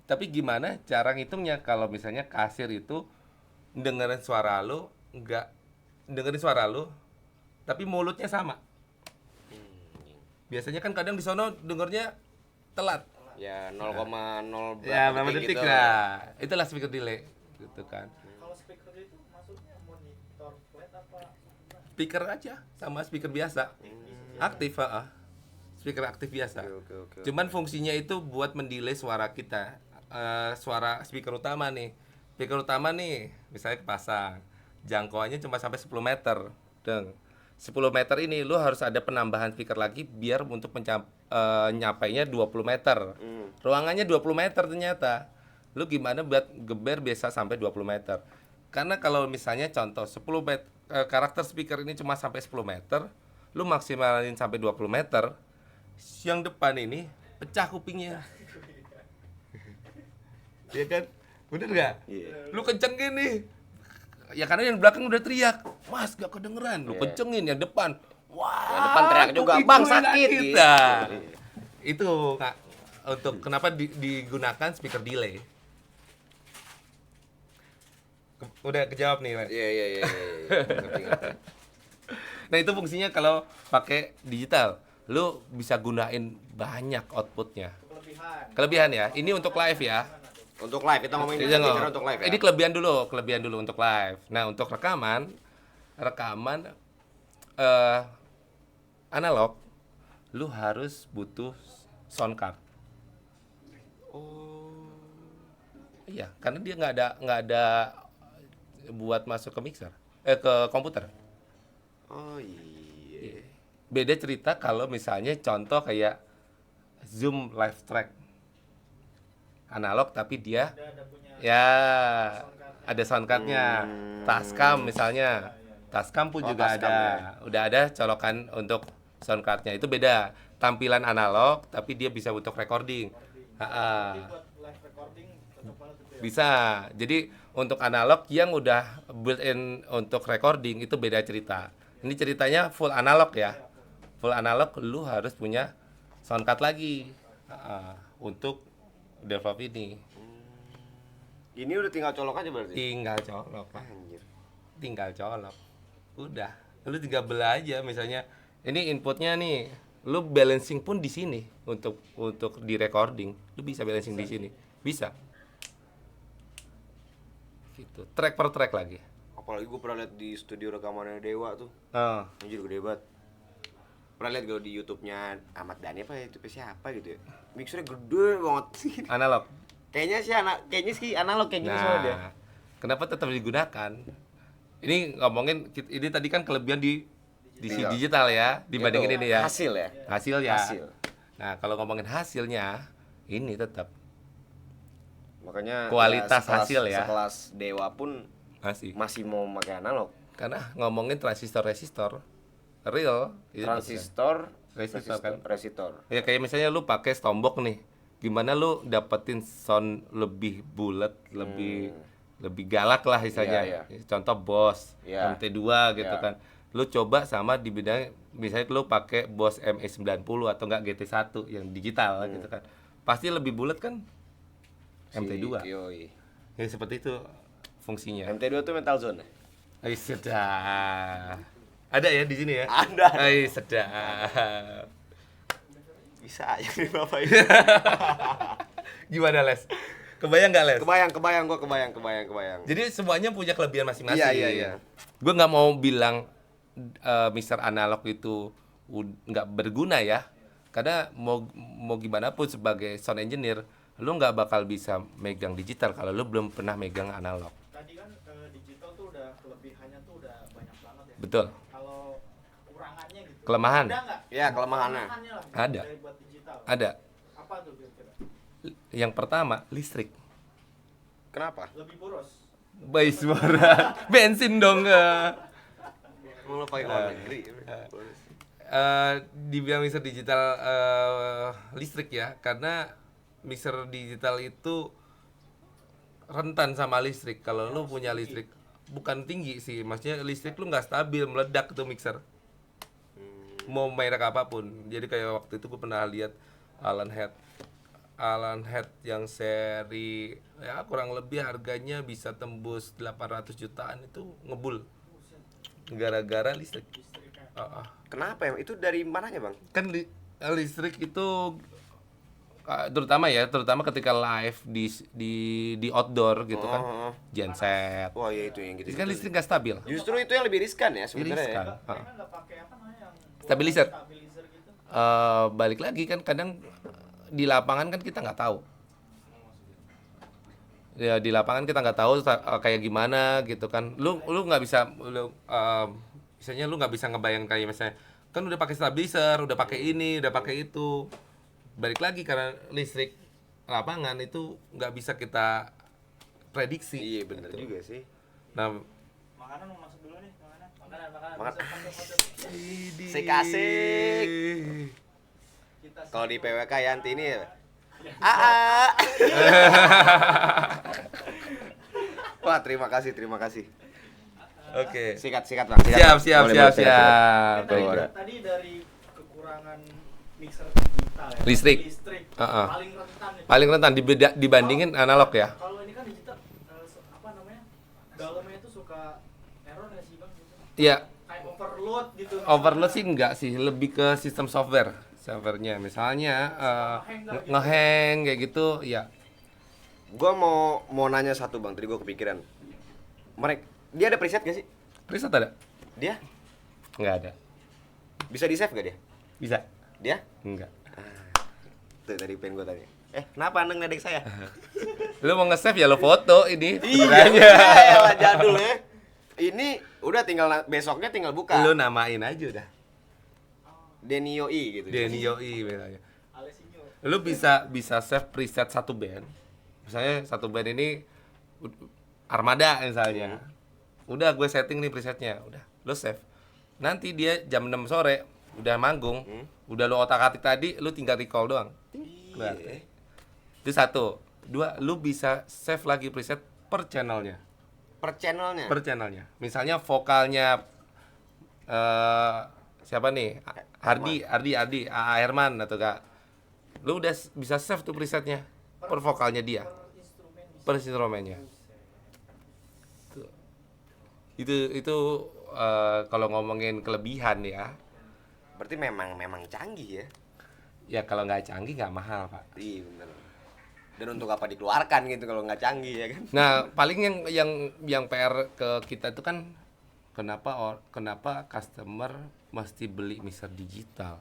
Tapi gimana cara ngitungnya kalau misalnya kasir itu dengerin suara lu, enggak dengerin suara lu, tapi mulutnya sama. Biasanya kan kadang di sono dengernya telat. Ya 0,0 Ya, berapa berapa detik gitu. lah. Itulah speaker delay gitu kan. Kalau speaker itu maksudnya monitor flat apa? Speaker aja sama speaker biasa. Aktif, speaker aktif biasa. Oke. Cuman fungsinya itu buat mendelay suara kita. Suara speaker utama nih. Speaker utama nih, misalnya kepasang. Jangkauannya cuma sampai 10 meter. Deng. 10 meter ini lu harus ada penambahan speaker lagi biar untuk nyapainya 20 meter. Ruangannya 20 meter ternyata. Lu gimana buat geber bisa sampai 20 meter? Karena kalau misalnya contoh 10 karakter speaker ini cuma sampai 10 meter, lu maksimalin sampai 20 meter, yang depan ini pecah kupingnya. Iya kan? Bener nggak? Iya. Lu kencengin nih. Ya karena yang belakang udah teriak, Mas gak kedengeran. Lu Iya. kencengin yang depan. Wah. Yang depan teriak juga, kuping Bang, gue sakit, sakit. gitu. Nah, itu Kak, untuk kenapa digunakan speaker delay. Udah kejawab nih, Mas. Iya. Ngerti. Nah itu fungsinya kalau pakai digital, lu bisa gunain banyak outputnya. Kelebihan ya. Ini untuk live ya. Untuk live kita ngomongin Iya, speaker untuk live ya. Ini kelebihan dulu untuk live. Nah untuk rekaman analog, lu harus butuh sound card. Oh. Iya, karena dia nggak ada buat masuk ke mixer, ke komputer. Oh iya. Beda cerita kalau misalnya contoh kayak Zoom live track analog tapi dia ya ada sound cardnya. Tascam misalnya, Tascam pun Oh, juga Tascam, ada, ya. udah ada colokan untuk sound cardnya. Itu beda, tampilan analog tapi dia bisa untuk recording. Buat live recording cocok banget itu ya. Bisa. Jadi untuk analog yang udah built-in untuk recording itu beda cerita. Ini ceritanya full analog ya. Full analog lu harus punya sound card lagi untuk develop ini. Ini udah tinggal colok aja berarti. Tinggal colok, Pak. Anjir. Tinggal colok. Udah. Lu tinggal belah aja misalnya. Ini inputnya nih. Lu balancing pun di sini untuk di recording. Lu bisa balancing di sini. Bisa. Gitu. Track per track lagi. Apalagi gue pernah liat di studio rekamannya Dewa tuh. Oh. Anjir gede banget. Pernah liat gue di YouTube-nya Ahmad Dhani apa ya? YouTube siapa gitu ya. Mixernya gede banget sih. Analog. Kayaknya sih analog kayak gini soalnya dia. Kenapa tetap digunakan? Ini ngomongin ini tadi kan kelebihan di digital ya dibandingin Itu, ini ya. Hasil ya. Hasilnya. Hasil. Nah, kalau ngomongin hasilnya ini tetap Makanya Kualitas sekelas- hasil ya. Sekelas Dewa pun masih mau pakai analog. karena ngomongin transistor real itu Transistor, Resistor kan? resistor. ya kayak misalnya lu pakai Stombok nih, gimana lu dapetin sound lebih bulat, lebih galak lah istilahnya. Iya. Contoh Boss Iya. MT2 gitu Iya. kan. Lu coba sama di bidang misalnya lu pakai Boss ME90 atau enggak GT1 yang digital gitu kan. Pasti lebih bulat kan MT2. Yoi. Ya seperti itu fungsinya. MT2 tuh Metal Zone. Sedap. Ada ya di sini ya? Ada. Sedap. Bisa aja nih Bapak ini. Gimana Les? Kebayang nggak Les? Kebayang. Jadi semuanya punya kelebihan masing-masing. Iya. Gue nggak mau bilang Mr. Analog itu nggak berguna ya, karena mau gimana pun sebagai sound engineer, lu nggak bakal bisa megang digital kalau lu belum pernah megang analog. Tadi kan digital tuh udah kelebihannya tuh udah banyak banget ya. Betul. Kalau kurangannya gitu. Kelemahan? Ada nggak? Ya, kelemahannya. Lah, Ada. dari buat digital. Ada. Apa tuh kira-kira? Yang pertama listrik. Kenapa? Lebih boros. Baik suara. Bensin dong. Mau lo pakai luar negeri. Dibilang mixer digital listrik ya, karena mixer digital itu rentan sama listrik. Kalau lu punya listrik bukan tinggi sih, maksudnya listrik lu nggak stabil, meledak tuh mixer. Mau merek apapun. Jadi kayak waktu itu gue pernah lihat Alan Head yang seri ya kurang lebih harganya bisa tembus 800 jutaan itu ngebul gara-gara listrik. Kenapa ya? Itu dari mananya, Bang? Kan listrik itu terutama ketika live di outdoor gitu kan, genset. Wah, ya itu yang gitu. Jadi kan listrik nggak stabil. Justru itu yang lebih riskan ya sebenarnya. Riskan. Ya. Mereka nggak pakai apa namanya yang Stabilizer. stabilizer gitu. Balik lagi kan kadang di lapangan kan kita nggak tahu. Ya di lapangan kita nggak tahu kayak gimana gitu kan. Lu nggak bisa misalnya lu nggak bisa ngebayang kayak misalnya kan udah pakai stabilizer, udah pakai ini, udah pakai itu. Balik lagi karena listrik lapangan itu nggak bisa kita prediksi. Iya, benar gitu. juga sih. Nah, Makanan mau masuk dulu nih, makanan. Makan. Masuk. Sik asik. Kita Kalau di PWK Yanti ini ya. Aa. Wah, terima kasih. oke. Sikat, Bang. Siap. Boleh. Tadi dari kekurangan mixer digital ya. Listrik. Paling rentan nih. Paling rentan dibandingin analog ya. Kalau ini kan digital apa namanya? Dalamnya itu suka error nggak sih, Bang? Iya. Kayak overload gitu. Overload sih enggak sih, lebih ke sistem softwarenya. Misalnya ngehang kayak gitu, ya. Gua mau nanya satu, Bang. Tadi gua kepikiran. Dia ada preset gak sih? Preset ada? Dia Enggak ada. bisa di-save gak dia? Bisa? Dia? Enggak. Tuh tadi pengen gua tanya. Kenapa Anda ngedek saya? Lu mau nge-save ya lo foto ini. Iya, jadul ya. Ini udah besoknya tinggal buka. Lu namain aja udah. Denio-i gitu. Denio-i misalnya. Alessio. Lu bisa save preset satu band. Misalnya satu band ini Armada misalnya. Udah gue setting nih presetnya, udah lu save. Nanti dia jam 6 sore udah manggung, udah lu otak-atik tadi, lu tinggal recall doang. Berarti. Itu satu. Dua, lu bisa save lagi preset per channelnya. Per channelnya. Per channelnya. Misalnya vokalnya siapa nih? Ardi, AA Herman atau enggak. Lu udah bisa save tuh presetnya per vokalnya dia. Per instrumen bisa. per instrumennya. Itu kalau ngomongin kelebihan ya. Berarti memang canggih ya. Ya kalau nggak canggih nggak mahal, Pak. Iya bener. Dan untuk apa dikeluarkan gitu kalau nggak canggih ya kan? Nah, paling yang PR ke kita itu kan kenapa customer mesti beli mixer digital?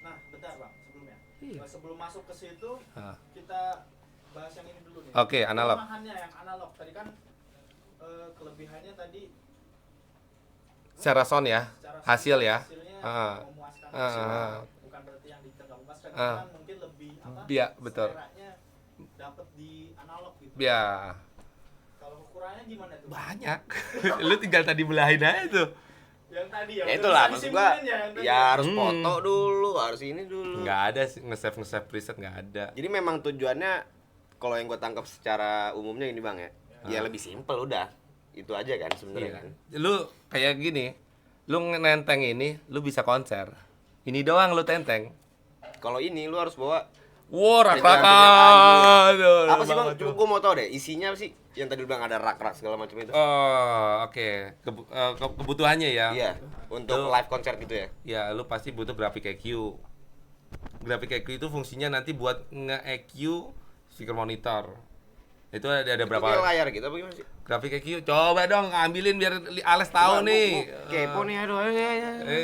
Nah, bentar Bang, sebelumnya. Iya. Sebelum masuk ke situ, Ah. kita bahas yang ini dulu nih. Oke, analog. Kelemahannya yang analog. Tadi kan kelebihannya tadi Secara sound ya, secara hasil ya. hasilnya Ah. memuaskan. Ah. Bukan berarti yang digital nggak memuaskan, Ah. kan mungkin lebih apa? Iya, betul. Seleranya dapat di analog gitu. Ya, Kalau kekurangannya gimana tuh? banyak. Lu tinggal tadi belahin aja tuh. Yang tadi ya. Ya udah itulah bisa maksud gua. disimpulin yang tadi. Ya harus foto dulu, harus ini dulu. Nggak ada sih nge-save preset, nggak ada. Jadi memang tujuannya kalau yang gue tangkap secara umumnya ini Bang ya. Ya lebih simpel udah. Itu aja kan sebenarnya Iya. kan. Lu kayak gini, lu nenteng ini, lu bisa konser. Ini doang lu tenteng. Kalau ini lu harus bawa Wow, rak-rakan. rak-rakan. apa sih Bang? Cuma gue mau tahu deh isinya apa sih? Yang tadi lu bilang ada rak-rak segala macam itu. Oh, oke. Kebutuhannya ya. Iya, untuk Lu- live konser gitu ya. Ya, lu pasti butuh graphic EQ. Graphic EQ itu fungsinya nanti buat nge-EQ speaker monitor. Itu ada Itu berapa kayak layar gitu apa gimana sih? graphic EQ? Coba dong ambilin biar Ales tahu Gua- nih. gua kepo nih aduh.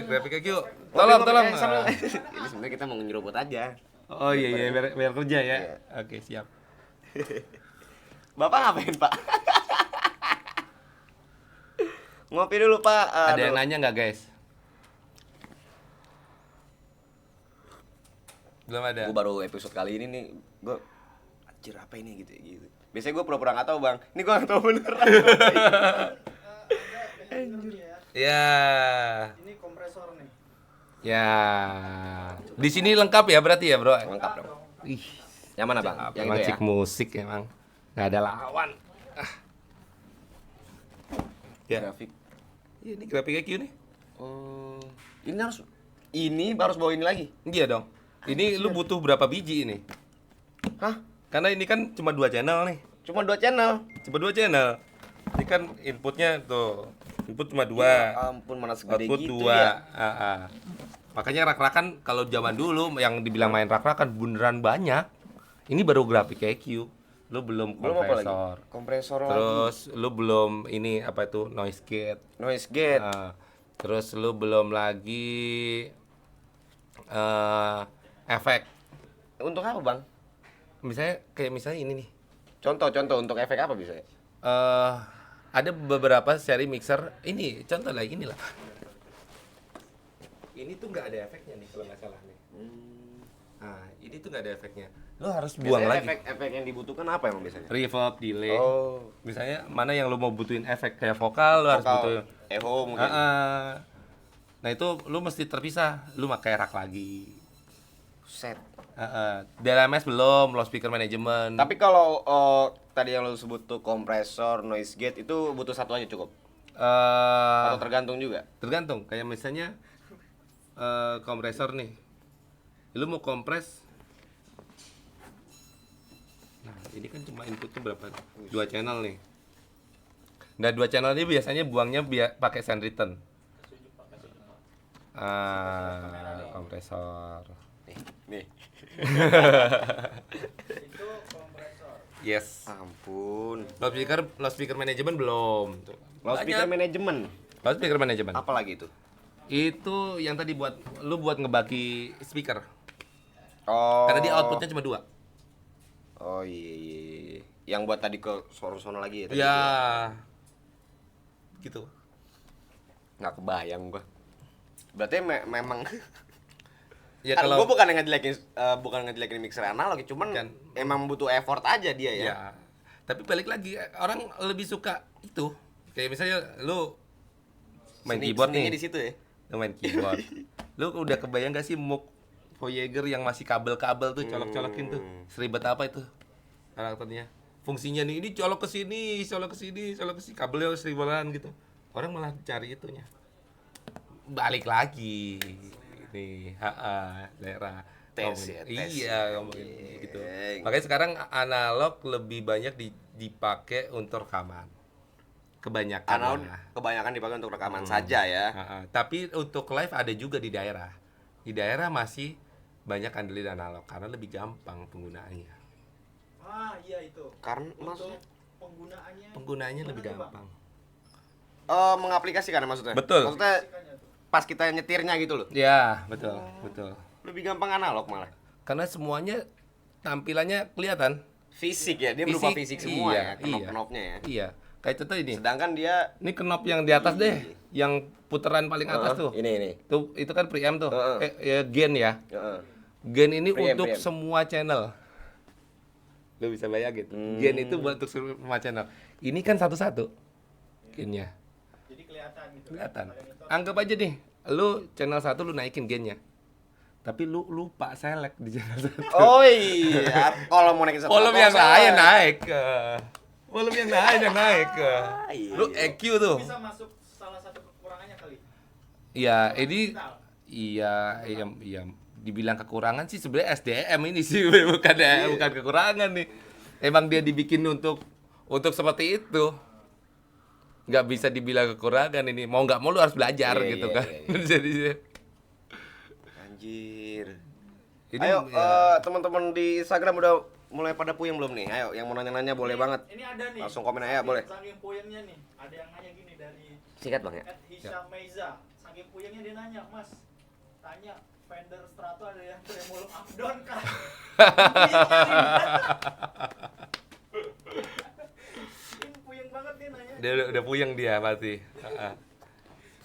Graphic EQ. Ngopi, Tolong. ngopi, sambil- Ini sebenarnya kita mau nyerobot aja. Oh iya biar kerja ya. Iya. Oke, siap. Bapak ngapain, Pak? Ngopi dulu, Pak. Ada yang Aduh. nanya nggak, guys? Belum ada. Gue baru episode kali ini nih, gue anjir apa ini gitu. Biasanya gue pura-pura nggak tahu bang, ini gue nggak tahu beneran. Ya. Ini kompresor nih. Ya. Di sini lengkap ya berarti ya, Bro? Lengkap dong. Ih, Yang mana bang? Yang emang itu ya? cik musik emang. Nggak ada lawan. Ya. Grafik. Iya, ini grafik EQ nih. Oh, ini harus bawa ini lagi. Iya dong. Ini lu butuh berapa biji ini? Hah? Karena ini kan cuma 2 channel nih. Cuma 2 channel. Cuma 2 channel. Ini kan inputnya tuh. Input cuma 2. Ya ampun mana segede Output gitu 2. ya. Makanya rak-rakan kalau zaman dulu yang dibilang main rak-rakan beneran banyak. Ini baru grafik EQ. Lu belum Belum apa lagi? kompresor. Kompresor lagi. Terus lu belum ini apa itu noise gate. Noise gate. Terus lu belum lagi efek. Untuk apa bang? Misalnya ini nih. Contoh untuk efek apa bisa ya? Ada beberapa seri mixer. Ini contoh lah inilah. Ini tuh nggak ada efeknya nih kalau nggak salah nih. Nah, ini tuh nggak ada efeknya. Lo harus buang Biasanya lagi. efek yang dibutuhkan apa emang biasanya? Reverb, delay. Oh, Misalnya mana yang lo mau butuhin efek kayak vokal, lo harus butuh. echo mungkin. Nah itu lu mesti terpisah. Lu pakai rak lagi. Set. DLMS belum, loudspeaker management. Tapi kalau tadi yang lu sebut tuh kompresor, noise gate itu butuh satu aja cukup? Atau tergantung juga? tergantung. Kayak misalnya kompresor nih. Lu mau kompres. Nah, ini kan cuma inputnya berapa? 2 channel nih. Nah, 2 channel ini biasanya buangnya pakai send return. Kompresor. Nih. Itu kompresor. Yes. Ampun. Loudspeaker management belum. Tuh. Loudspeaker Banyak. manajemen. Loudspeaker management. Apa lagi itu? Itu yang tadi buat ngebagi speaker. Oh. Karena dia outputnya cuma 2. Oh iya. Yang buat tadi ke sono-sono lagi ya? tadi Ya. itu Gitu. Nggak kebayang gua. Berarti memang Ya kan kalau gua bukan ngejelekin mixer analog, cuman Kan. emang butuh effort aja dia ya. ya. Tapi balik lagi orang lebih suka itu. Kayak misalnya lu main keyboard Seninya nih. di situ ya. Lu main keyboard. Lu udah kebayang gak sih Moog Voyager yang masih kabel-kabel tuh colok-colokin tuh. Seribet apa itu karakternya? Fungsinya nih ini colok ke sini, colok ke sini, colok ke sini, kabelnya seribuan gitu. Orang malah cari itunya. Balik lagi nih, daerah. ya. Ngomongin gitu. Anjing. Makanya sekarang analog lebih banyak dipakai untuk rekaman. Kebanyakan. Analog lah. kebanyakan dipakai untuk rekaman saja ya. Tapi untuk live ada juga di daerah. Di daerah masih banyak andelin analog karena lebih gampang penggunaannya. Ah iya itu. Karena Untuk maksudnya Penggunaannya lebih gimana tuh, gampang. mengaplikasikan maksudnya. Betul. Maksudnya Bang? pas kita nyetirnya gitu loh. Ya, betul, betul. Lebih gampang analog malah. Karena semuanya tampilannya kelihatan. Fisik ya, dia berupa fisik semua iya, ya, knop-knopnya ya. Iya. Kayak contoh ini. Sedangkan dia Ini knop yang di atas deh, yang putaran paling atas tuh. ini. Tuh, itu kan preamp tuh. Heeh. Gen ya. Heeh. Gen ini Preamp, untuk preamp. semua channel. Lo bisa bayangin. Gen itu buat untuk semua channel. Ini kan satu-satu gennya. Jadi kelihatan gitu. Kelihatan. Pada monitor. Anggap aja nih, lu channel 1 lu naikin gennya. Tapi lu lupa select di channel 1. Oh iya, kalau mau naikin satu Volume yang lain naik ke. Volume yang lain yang naik ke. iya. Lu EQ tuh. Bisa masuk salah satu kekurangannya kali. Iya, ini Digital. iya, dibilang kekurangan sih sebenarnya SDM ini sih bukan kekurangan nih. Emang dia dibikin untuk seperti itu. Nggak bisa dibilang kekurangan ini. Mau nggak mau lu harus belajar Iya, gitu iya, kan. iya, Jadi Anjir. ini Ayo ya. teman-teman di Instagram udah mulai pada puyeng belum nih? Ayo yang mau nanya-nanya boleh banget. Ini ada nih. Langsung komen aja, boleh. Saking puyengnya nih. Ada yang nanya gini dari Sikat Bang ya. Hisham Meiza. Saking puyengnya dia nanya, "Mas, tanya Fender Strato ada yang tremolo up-down kan?" Ini puyeng banget dia nanya. Dia udah puyeng dia pasti. Heeh.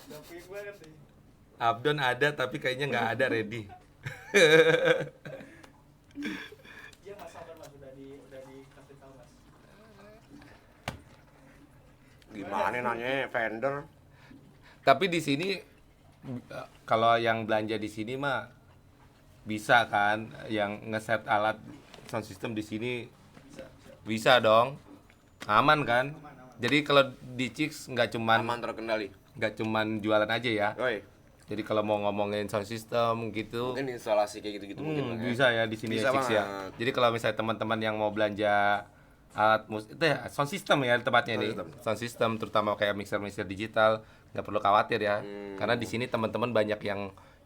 Udah puyeng banget nih. Updown ada tapi kayaknya nggak ada ready. Iya Mas, sabar Mas, udah dikasih tahu Mas. Gimana nanya vendor? Tapi di sini kalau yang belanja di sini mah bisa kan yang ngeset alat sound system di sini bisa dong. Aman kan? Jadi kalau di Chicks nggak cuman terkendali. jualan aja ya. Oi, Jadi kalau mau ngomongin sound system gitu mungkin instalasi kayak gitu-gitu mungkin Bang ya. bisa ya di sini Bisa ya Chicks ya. banget. Jadi kalau misalnya teman-teman yang mau belanja alat musik itu ya sound system ya tempatnya ini. Sound system terutama kayak mixer digital nggak perlu khawatir ya. Karena di sini teman-teman banyak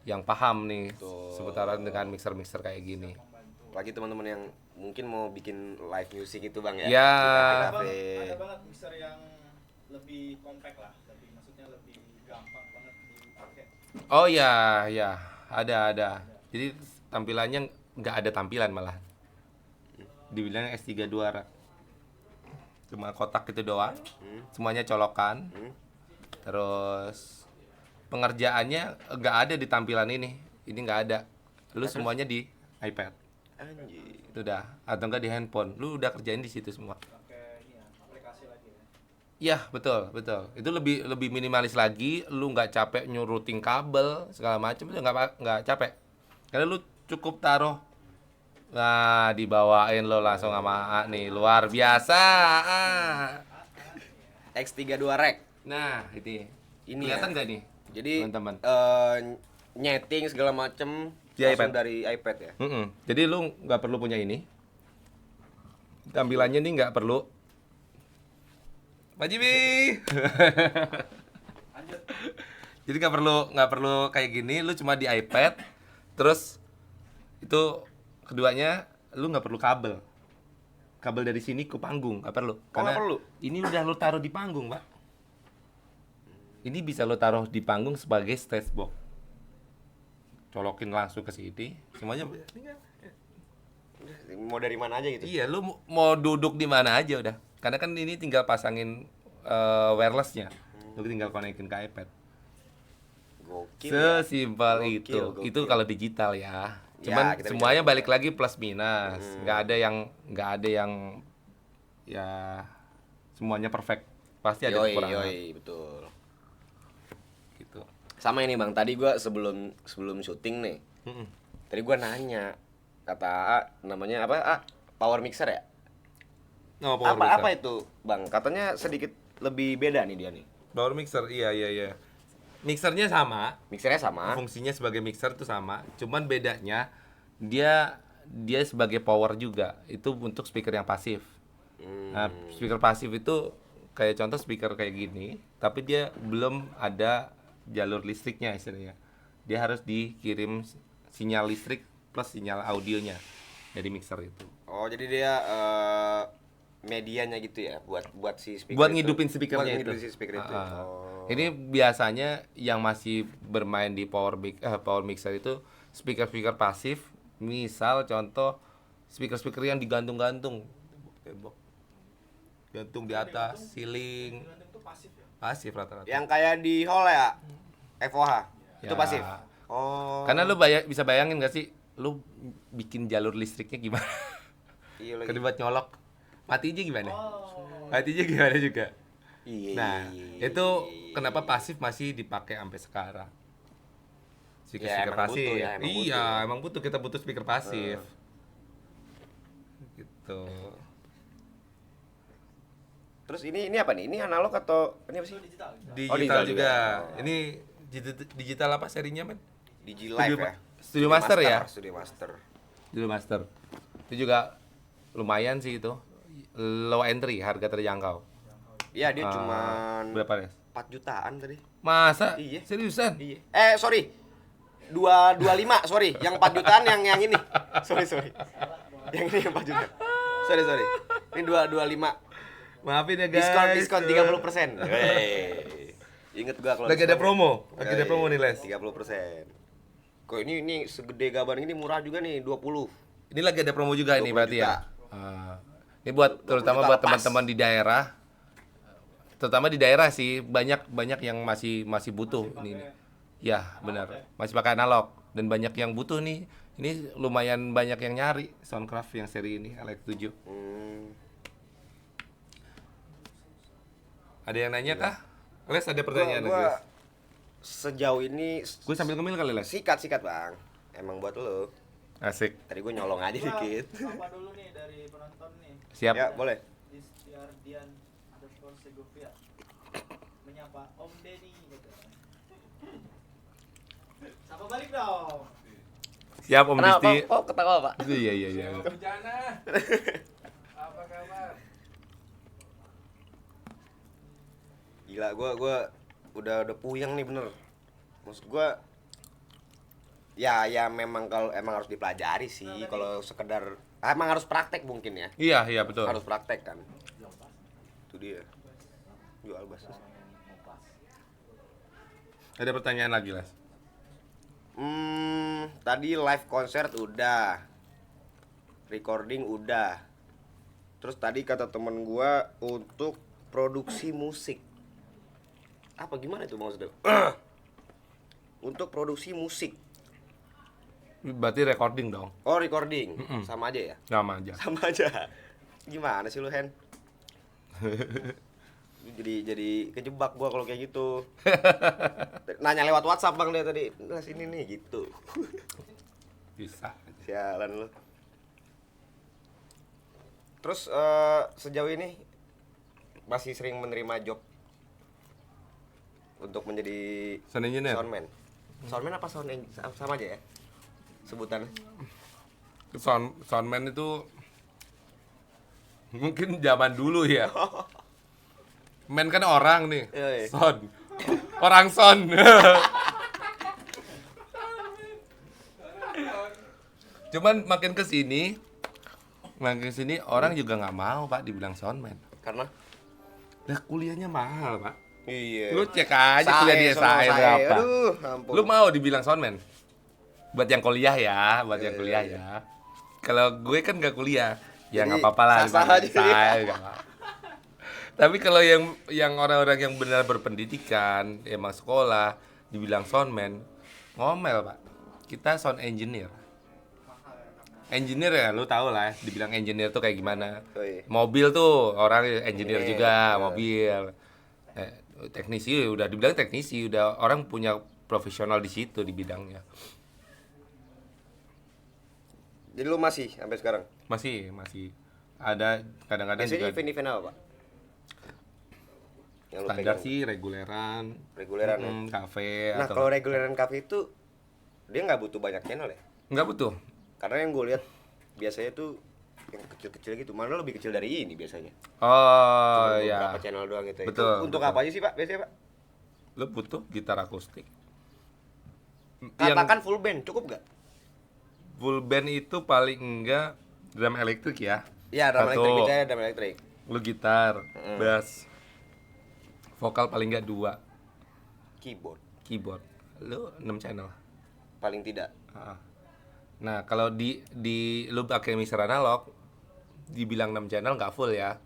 yang paham nih seputaran dengan mixer kayak gini. Lagi teman-teman yang mungkin mau bikin live music itu Bang ya. Ya. Di Ada kafe-kafe. banget mixer yang lebih compact lah, maksudnya lebih gampang banget dipakai. Oh ya, ada. Jadi tampilannya nggak ada tampilan malah. Dibilang S32 rak. Cuma kotak itu doang. Semuanya colokan. Terus pengerjaannya nggak ada di tampilan ini. Ini nggak ada. Lu semuanya di iPad. Anjir. Itu udah. Atau enggak di handphone. Lu udah kerjain di situ semua. Pakai ini ya, aplikasi lagi ya. Iya, betul. Itu lebih minimalis lagi, lu nggak capek nyurutin kabel segala macam itu nggak capek. Karena lu cukup taruh. Nah, dibawain lo langsung sama A nih, luar biasa. X32 Rec. Nah, ini Ini kelihatan ya. nggak nih? Jadi Teman-teman. nyeting segala macem Di langsung iPad. dari iPad ya. Jadi lu nggak perlu punya ini. Tampilannya nih nggak perlu. Pak Jimmy. Lanjut. Jadi nggak perlu kayak gini, lu cuma di iPad. Terus itu keduanya lu nggak perlu kabel. Kabel dari sini ke panggung nggak perlu. nggak perlu? Ini udah lu taruh di panggung, Pak. Ini bisa lu taruh di panggung sebagai stage box. Colokin langsung ke sini, semuanya. Mau dari mana aja gitu. Iya, lu mau duduk di mana aja udah. Karena kan ini tinggal pasangin wirelessnya. Lu tinggal konekin ke iPad. Gokil. Ya. Sesimpel Gokil, itu. gokil. Itu kalau digital ya. Ya, Cuman kita semuanya bicara balik lagi plus minus. Nggak ada yang ya semuanya perfect. Pasti ada Yoi, kekurangan. betul. Gitu. Sama ini Bang, tadi gua sebelum syuting nih. Mm-mm. Tadi gua nanya kata A, namanya apa? A, power mixer ya? Oh, power mixer. Apa itu, Bang? Katanya sedikit lebih beda nih dia nih. Power mixer, iya. Mixernya sama, Mixernya sama. fungsinya sebagai mixer itu sama. Cuman bedanya dia sebagai power juga. Itu untuk speaker yang pasif. Nah, speaker pasif itu kayak contoh speaker kayak gini, tapi dia belum ada jalur listriknya istilahnya. Dia harus dikirim sinyal listrik plus sinyal audionya dari mixer itu. Oh, jadi dia medianya gitu ya buat si speaker Buat itu. ngidupin speakernya Buat itu. ngidupin si speaker itu. Oh. Ini biasanya yang masih bermain di power mixer itu speaker pasif. Misal contoh speaker yang digantung-gantung tembok. Gantung di atas ceiling. Itu pasif ya. Pasif rata-rata. Yang kayak di hall ya, FOH. Itu Ya. pasif. Oh. Karena lu bisa bayangin gak sih, lu bikin jalur listriknya gimana? Iya lagi. Kalau buat nyolok, mati aja gimana? Oh. Mati aja gimana juga. Iya. Nah, itu kenapa pasif masih dipakai sampai sekarang? Speaker Ya, emang pasif. butuh ya, emang Iya, butuh. emang butuh, kita butuh speaker pasif. Gitu. Terus ini apa nih? Ini analog atau ini apa sih? Itu digital. Digital, digital juga. juga. Ini digital apa serinya, men? Digi Live ya. Studio Master ya? Studio Master. Studio Master. Itu juga lumayan sih itu. Low entry, harga terjangkau. Iya, dia Ah, cuman berapa, Nes? 4 jutaan tadi. Masa? Iya. Seriusan? Iya. Sorry. 225, sorry. Yang 4 jutaan yang ini. Sorry. Yang ini yang 4 juta. Sorry. Ini 225. Maafin ya guys. Diskon 30%. Wey. Ingat gua kalau Lagi ada diskon. promo. Lagi ada Iya, promo nih, Les. 30%. Kok ini segede gaban ini murah juga nih, 20. Ini lagi ada promo juga ini 20 berarti ya. juta. Ini buat 20 terutama juta buat lepas. teman-teman di daerah. Terutama di daerah sih banyak yang masih butuh ini. Ya, benar. Masih pakai analog dan banyak yang butuh nih. Ini lumayan banyak yang nyari Soundcraft yang seri ini LX7. Ada yang nanya kah? Les ada pertanyaan Gua Les? sejauh ini Gue sambil ngemil kali Les. sikat, Bang. Emang buat lo. Asik. Tadi gue nyolong aja dikit. Apa dulu nih dari penonton nih? Siap. Ya, boleh. Distiardian_Segovia menyapa Om Denny gitu. Sapa balik dong. Siap Om Disti. Oh, ketawa, Pak. Iya. Bencana. Apa kabar? Gila, gua udah puyeng nih bener. Maksud gua ya memang kalau emang harus dipelajari sih kalau sekedar emang harus praktek mungkin ya. Iya betul. Harus praktek kan. Itu dia. Jual bas. Ada pertanyaan lagi Les? Tadi live konser udah. Recording udah. Terus tadi kata temen gua untuk produksi musik. Apa gimana itu maksudnya? Untuk produksi musik. Berarti recording dong. Oh, recording. Sama aja ya? Sama aja. Sama aja. Gimana sih lu, Hen? Lu jadi kejebak gua kalau kayak gitu. Nanya lewat WhatsApp Bang dia tadi. Nah, sini nih gitu. Bisa. Sialan lu. Terus sejauh ini masih sering menerima job untuk menjadi Sound engineer. soundman. Soundman apa sama aja ya? Sebutannya. Soundman itu mungkin zaman dulu ya. Man kan orang nih. Iya. Sound. Orang sound. Cuman makin ke sini orang juga nggak mau Pak dibilang soundman. Karena Lah kuliahnya mahal Pak. iya. Lu cek aja kuliah di SAE berapa. Aduh, ampun. Lu mau dibilang soundman? Buat yang kuliah ya, buat yang kuliah ya. Kalau gue kan nggak kuliah, ya Jadi, nggak apa-apa lah. sah-sah dibilang aja. SAE, nggak apa-apa. Tapi kalau yang orang-orang yang benar berpendidikan, emang sekolah, dibilang soundman, ngomel Pak. Kita sound engineer. Engineer ya, lu tau lah, dibilang engineer tuh kayak gimana. Oh, iya. Mobil tuh orang engineer Iya, juga, iya. mobil. Teknisi udah dibilang teknisi, udah orang punya profesional di situ di bidangnya. Jadi lu masih sampai sekarang? Masih ada kadang-kadang Biasanya juga event-event apa, Pak? Yang lu standar pegang? sih reguleran, Reguleran ya? kafe Nah, atau kalau reguleran cafe itu dia nggak butuh banyak channel ya? nggak butuh. Karena yang gue lihat biasanya tuh yang kecil-kecil gitu, malah lebih kecil dari ini biasanya. Oh Cuma ya. beberapa channel doang gitu. Betul, Itu untuk betul. apa aja sih Pak biasanya Pak? Lu butuh gitar akustik. Katakan full band cukup nggak? Full band itu paling enggak drum elektrik ya. Iya, drum Satu. elektrik bicara drum elektrik. Lu gitar, bass, vokal paling enggak 2, Keyboard keyboard. Lu 6 channel. paling tidak. Ah. Nah, kalau di lu pakai mixer analog dibilang 6 channel nggak full ya.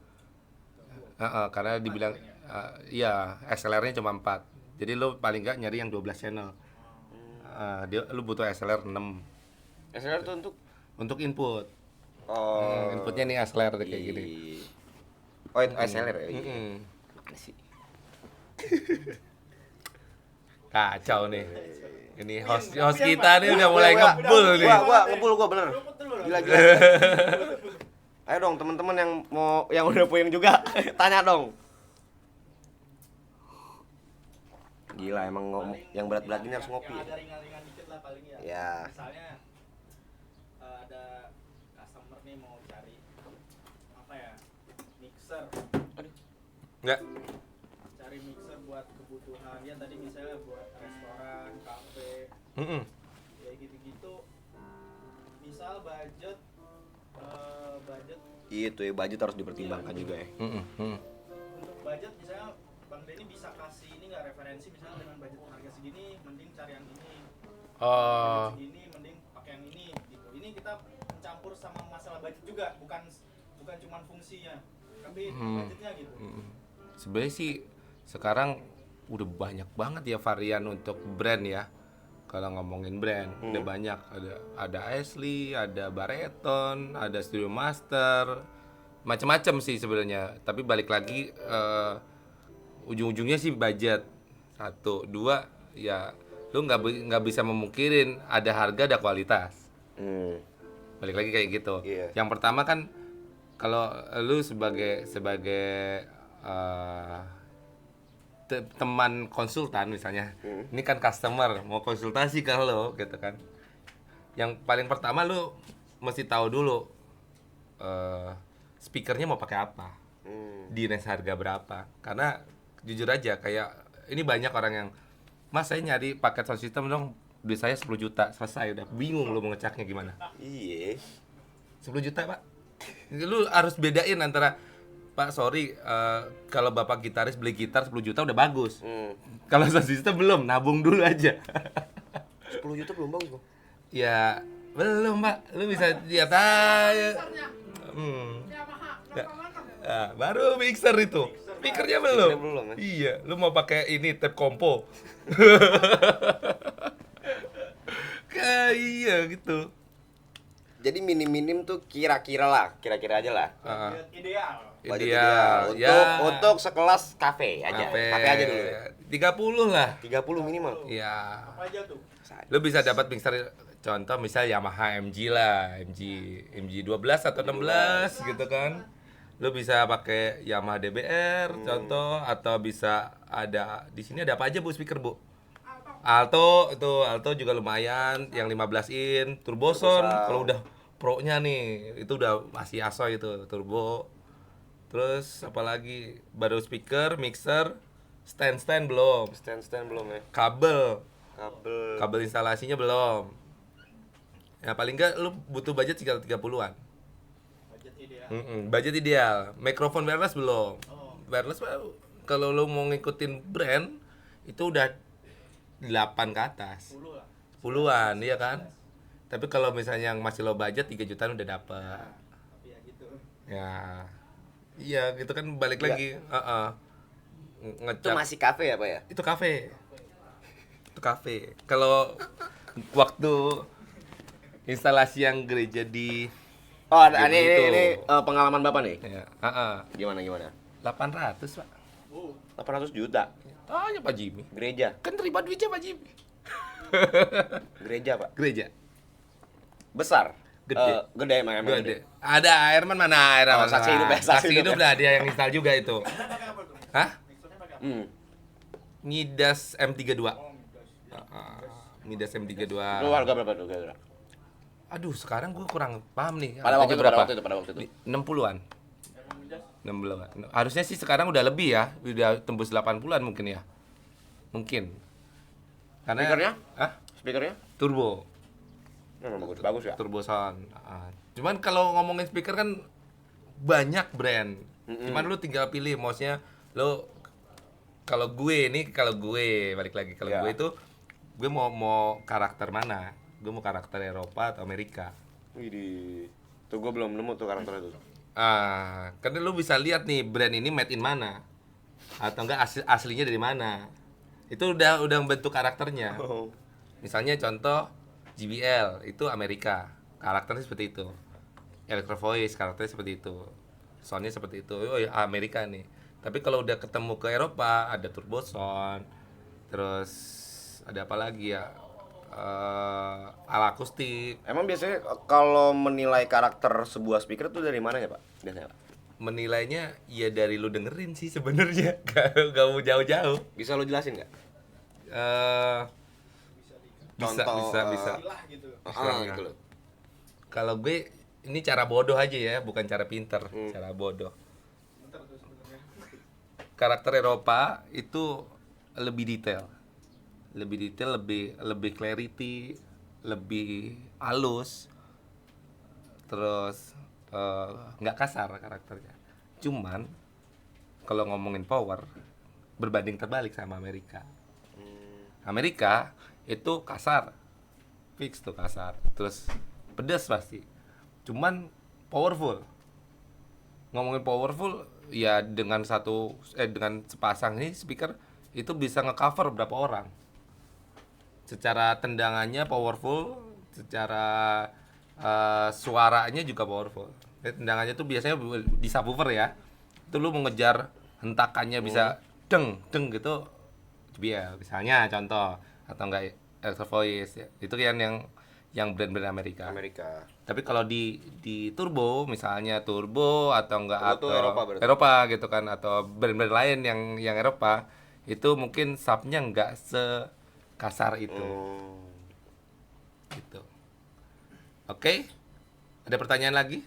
Karena dibilang iya, XLR-nya cuma 4. Jadi lu paling nggak nyari yang 12 channel. Lu butuh XLR 6 SLR tuh untuk input. oh Inputnya nih XLR kayak gini. Oh itu SLR ya. Mm-mm. Mana sih? Kacau nih. Ini host kita nih udah mulai ngebul nih. Gua ngebul gua bener. Gila. Ayo dong teman-teman yang udah puyeng juga tanya dong. Gila emang yang berat-berat ini harus ngopi. Agak ringan-ringan dikit lah paling ya. Ya. Misalnya ada customer nih mau cari apa ya, mixer, Enggak. cari mixer buat kebutuhan ya tadi misalnya buat restoran, kafe, Mm-mm. kayak gitu-gitu. Misal budget Itu ya budget harus dipertimbangkan juga ya. Mm-mm. Mm. untuk budget misalnya Bang Denny bisa kasih ini nggak referensi misalnya dengan budget harga segini mending cari yang ini, Oh. budget segini mending pakai yang ini gitu. Ini kita mencampur sama masalah budget juga, bukan cuma fungsinya tapi budgetnya gitu. Sebenarnya sih sekarang udah banyak banget ya varian untuk brand ya. Kalau ngomongin brand udah banyak, ada Ashley, ada Barreton, ada Studio Master, macam-macam sih sebenarnya. Tapi balik lagi ujung-ujungnya sih budget. 1, 2 ya lu nggak bisa memungkirin ada harga ada kualitas. Balik lagi kayak gitu. Iya. Yang pertama kan kalau lu sebagai teman konsultan misalnya, ini kan customer mau konsultasi ke lo gitu kan. Yang paling pertama lu mesti tahu dulu speakernya mau pakai apa, di range harga berapa. Karena jujur aja kayak ini banyak orang yang, Mas saya nyari paket sound system dong, duit saya 10 juta selesai, udah bingung lu mau ngecaknya gimana. Iya. 10 juta pak. Lu harus bedain antara, Pak sorry kalau bapak gitaris beli gitar 10 juta udah bagus. Kalau sound system belum, nabung dulu aja. 10 juta belum bagus, Bang. Ya belum pak, lu bisa lihat aja. Yamaha Ya. 86. Nah, baru mixer itu. Speakernya belum. Speakernya belum, ya? Iya, lu mau pakai ini tape kompo. Kayak iya gitu. Jadi minim-minim tuh kira-kira aja lah. Budget ideal. Budget Ideal, Untuk ya. untuk sekelas kafe aja. Kafe aja dulu. 30 lah. 30 minimal. Iya. Apa aja tuh? Lu bisa dapat mixer contoh misal Yamaha MG lah, MG 12 atau 16 gitu kan. Lu bisa pakai Yamaha DBR contoh, atau bisa ada di sini ada apa aja Bu speaker Bu? Alto juga lumayan, yang 15 in, turbo sound. Kalau udah pro-nya nih, itu udah masih asoy itu, turbo. Terus apalagi baru speaker, mixer, stand belum, Stand belum ya. kabel Kabel. instalasinya belum. Ya paling enggak lu butuh budget sekitar 30-an. Budget ideal. Budget ideal. Mikrofon wireless belum. Oh. Wireless kalau lu mau ngikutin brand itu udah 8 ke atas. 10 lah. Puluhan, iya kan? Tapi kalau misalnya yang masih low budget 3 jutaan udah dapet. Tapi ya gitu. Ya. Iya, gitu kan balik Iya. lagi. Itu Ngecap. masih kafe ya, Pak ya? Itu kafe. Itu kafe. Kalau waktu instalasi yang gereja di Oh, ada Gitu. ini pengalaman Bapak nih. ya, Gimana? 800, Pak. 800 juta Tanya Pak Jimmy. gereja. Kan terima duitnya Pak Jimmy. Gereja, Pak. Gereja. Besar. Gede. Gede emang Gede. gede. Ada Airman mana Airman? Oh, saksi hidup ya, saksi Saksi hidup hidup ya. lah dia yang install juga itu. Mixernya pakai apa tuh? Hah? Mixernya pakai apa? Midas M32. Oh, midas. Midas M32. Itu harga berapa tuh kira-kira? Aduh, sekarang gue kurang paham nih. Pada waktu harganya itu, pada waktu itu. 60-an. 60-an. Harusnya sih sekarang udah lebih ya. Udah tembus 80-an mungkin ya. Mungkin. Karena Speakernya? Speakernya? turbo. Bagus ya. Turbo sound. Cuman kalau ngomongin speaker kan banyak brand. Cuman lu tinggal pilih mausnya lu kalau gue balik lagi kalau Ya. gue itu gue mau karakter mana? Gue mau karakter Eropa atau Amerika. Widih. Tuh gue belum nemu tuh karakternya tuh. Karena lu bisa lihat nih brand ini made in mana atau enggak aslinya dari mana. Itu udah membentuk karakternya. Oh. Misalnya contoh JBL itu Amerika, karakternya seperti itu. Electro Voice karakternya seperti itu. Soundnya seperti itu. Oh ya Amerika nih. Tapi kalau udah ketemu ke Eropa ada turbo sound. Terus ada apa lagi ya? Ala akustik. Emang biasanya kalau menilai karakter sebuah speaker tuh dari mana ya Pak? Biasanya Pak? Menilainya ya dari lu dengerin sih sebenarnya. Gak mau jauh-jauh. Bisa lo jelasin nggak? Bisa. Lah gitu. Gitu loh. Kalau gue ini cara bodoh aja ya, bukan cara pinter, cara bodoh. Bentar tuh sebenarnya. Karakter Eropa itu lebih detail, lebih clarity, lebih halus, terus nggak kasar karakternya. Cuman kalau ngomongin power, berbanding terbalik sama Amerika. Amerika itu kasar, fix tuh kasar, terus pedas pasti. Cuman powerful. Ngomongin powerful, ya dengan dengan sepasang nih speaker itu bisa ngecover berapa orang. Secara tendangannya powerful, secara suaranya juga powerful. Tendangannya tuh biasanya di subwoofer ya. Itu lu mengejar hentakannya bisa deng gitu. Biar misalnya contoh atau enggak Electro Voice ya. Itu kan yang brand-brand Amerika. Tapi kalau di turbo misalnya turbo atau enggak Turbo tuh atau Eropa berarti? Eropa gitu kan atau brand-brand lain yang Eropa itu mungkin subnya enggak sekasar itu. Gitu. Oke. Ada pertanyaan lagi?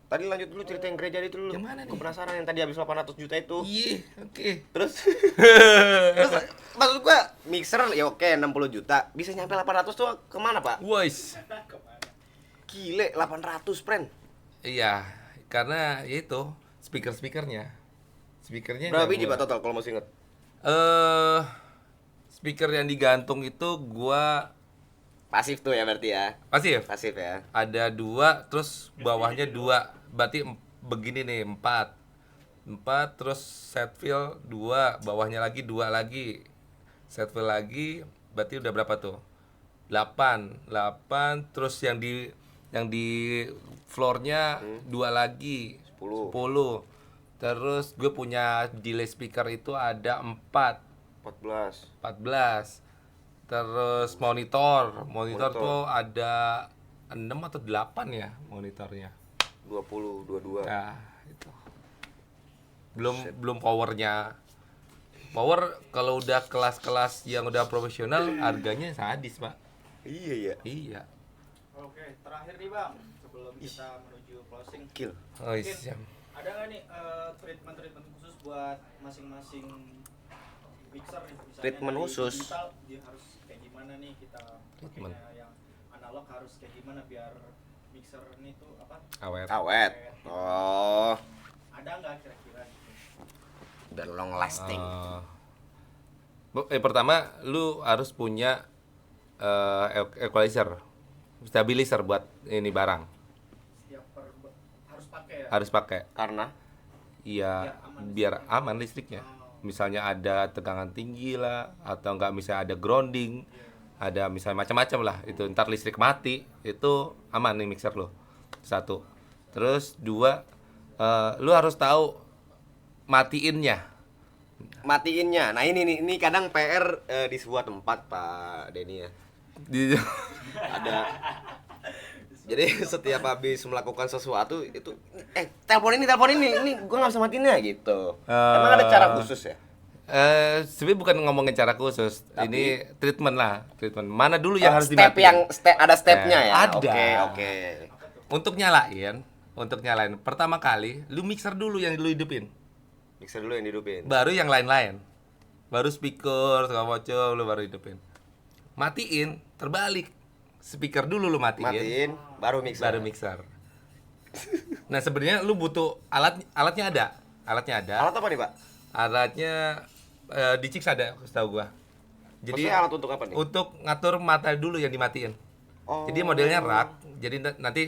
Tadi lanjut dulu cerita yang gereja itu dulu. Yang mana nih? Gue penasaran yang tadi habis 800 juta itu. Iya, oke. Terus maksud gua mixer ya oke 60 juta. Bisa nyampe 800 tuh kemana Pak? Wais. Gile 800 friend. Iya, karena ya itu speakernya. Speakernya Berapa nggak biji gua- Pak total kalau masih inget? Speaker yang digantung itu gua Pasif tuh ya berarti ya. pasif. Pasif ya. Ada 2, terus bawahnya 2. Berarti begini nih, 4. 4 terus set fill 2, bawahnya lagi 2 lagi. Set fill lagi, berarti udah berapa tuh? 8 terus yang di floornya 2 lagi 10. 10. Terus gue punya delay speaker itu ada 14. Terus monitor tuh ada 6 atau 8 ya monitornya. 20, 22. Nah, itu. Belum powernya. Power kalau udah kelas-kelas yang udah profesional harganya sadis, Pak. Iya. Iya. Oke, terakhir nih Bang, sebelum kita menuju closing. Kill. Oh, Mungkin iya. ada nggak nih treatment khusus buat masing-masing mixer nih? Misalnya Treatment dari khusus? digital, dia harus kayak gimana nih kita Treatment. pakainya yang analog harus kayak gimana biar mixer ini tuh apa? Awet. Oh, Ada nggak kira-kira gitu? dan long lasting. Pertama lu harus punya equalizer, stabilizer buat ini barang. Harus pakai ya? Harus pakai. Karena Iya, biar aman listriknya. Misalnya ada tegangan tinggi lah, atau enggak misalnya ada grounding, ada misalnya macam-macam lah. Itu ntar listrik mati, itu aman nih mixer lo. 1. Terus 2, lu harus tahu matiinnya. Nah ini kadang PR di sebuah tempat Pak Denny ya. Ada. Jadi setiap habis melakukan sesuatu itu telepon ini gua nggak bisa matiin ya gitu. Emang ada cara khusus ya? Sebenarnya bukan ngomongin cara khusus. Ini treatment lah, treatment. Mana dulu yang harus step dimatiin? ada stepnya ya. Ada. Oke. Untuk nyalain, pertama kali lu mixer dulu yang lu hidupin. Mixer dulu yang dihidupin. Baru yang lain-lain. Baru speaker segala macam lu baru hidupin. Matiin, terbalik. Speaker dulu lu Matiin, baru mixer. baru mixer. Nah, sebenarnya lu butuh alatnya ada. Alatnya ada. Alat apa nih, Pak? Alatnya di Cix ada, setahu gua. Jadi Maksudnya alat untuk apa nih? untuk ngatur mata dulu yang dimatiin. Oh. Jadi modelnya rak. Jadi nanti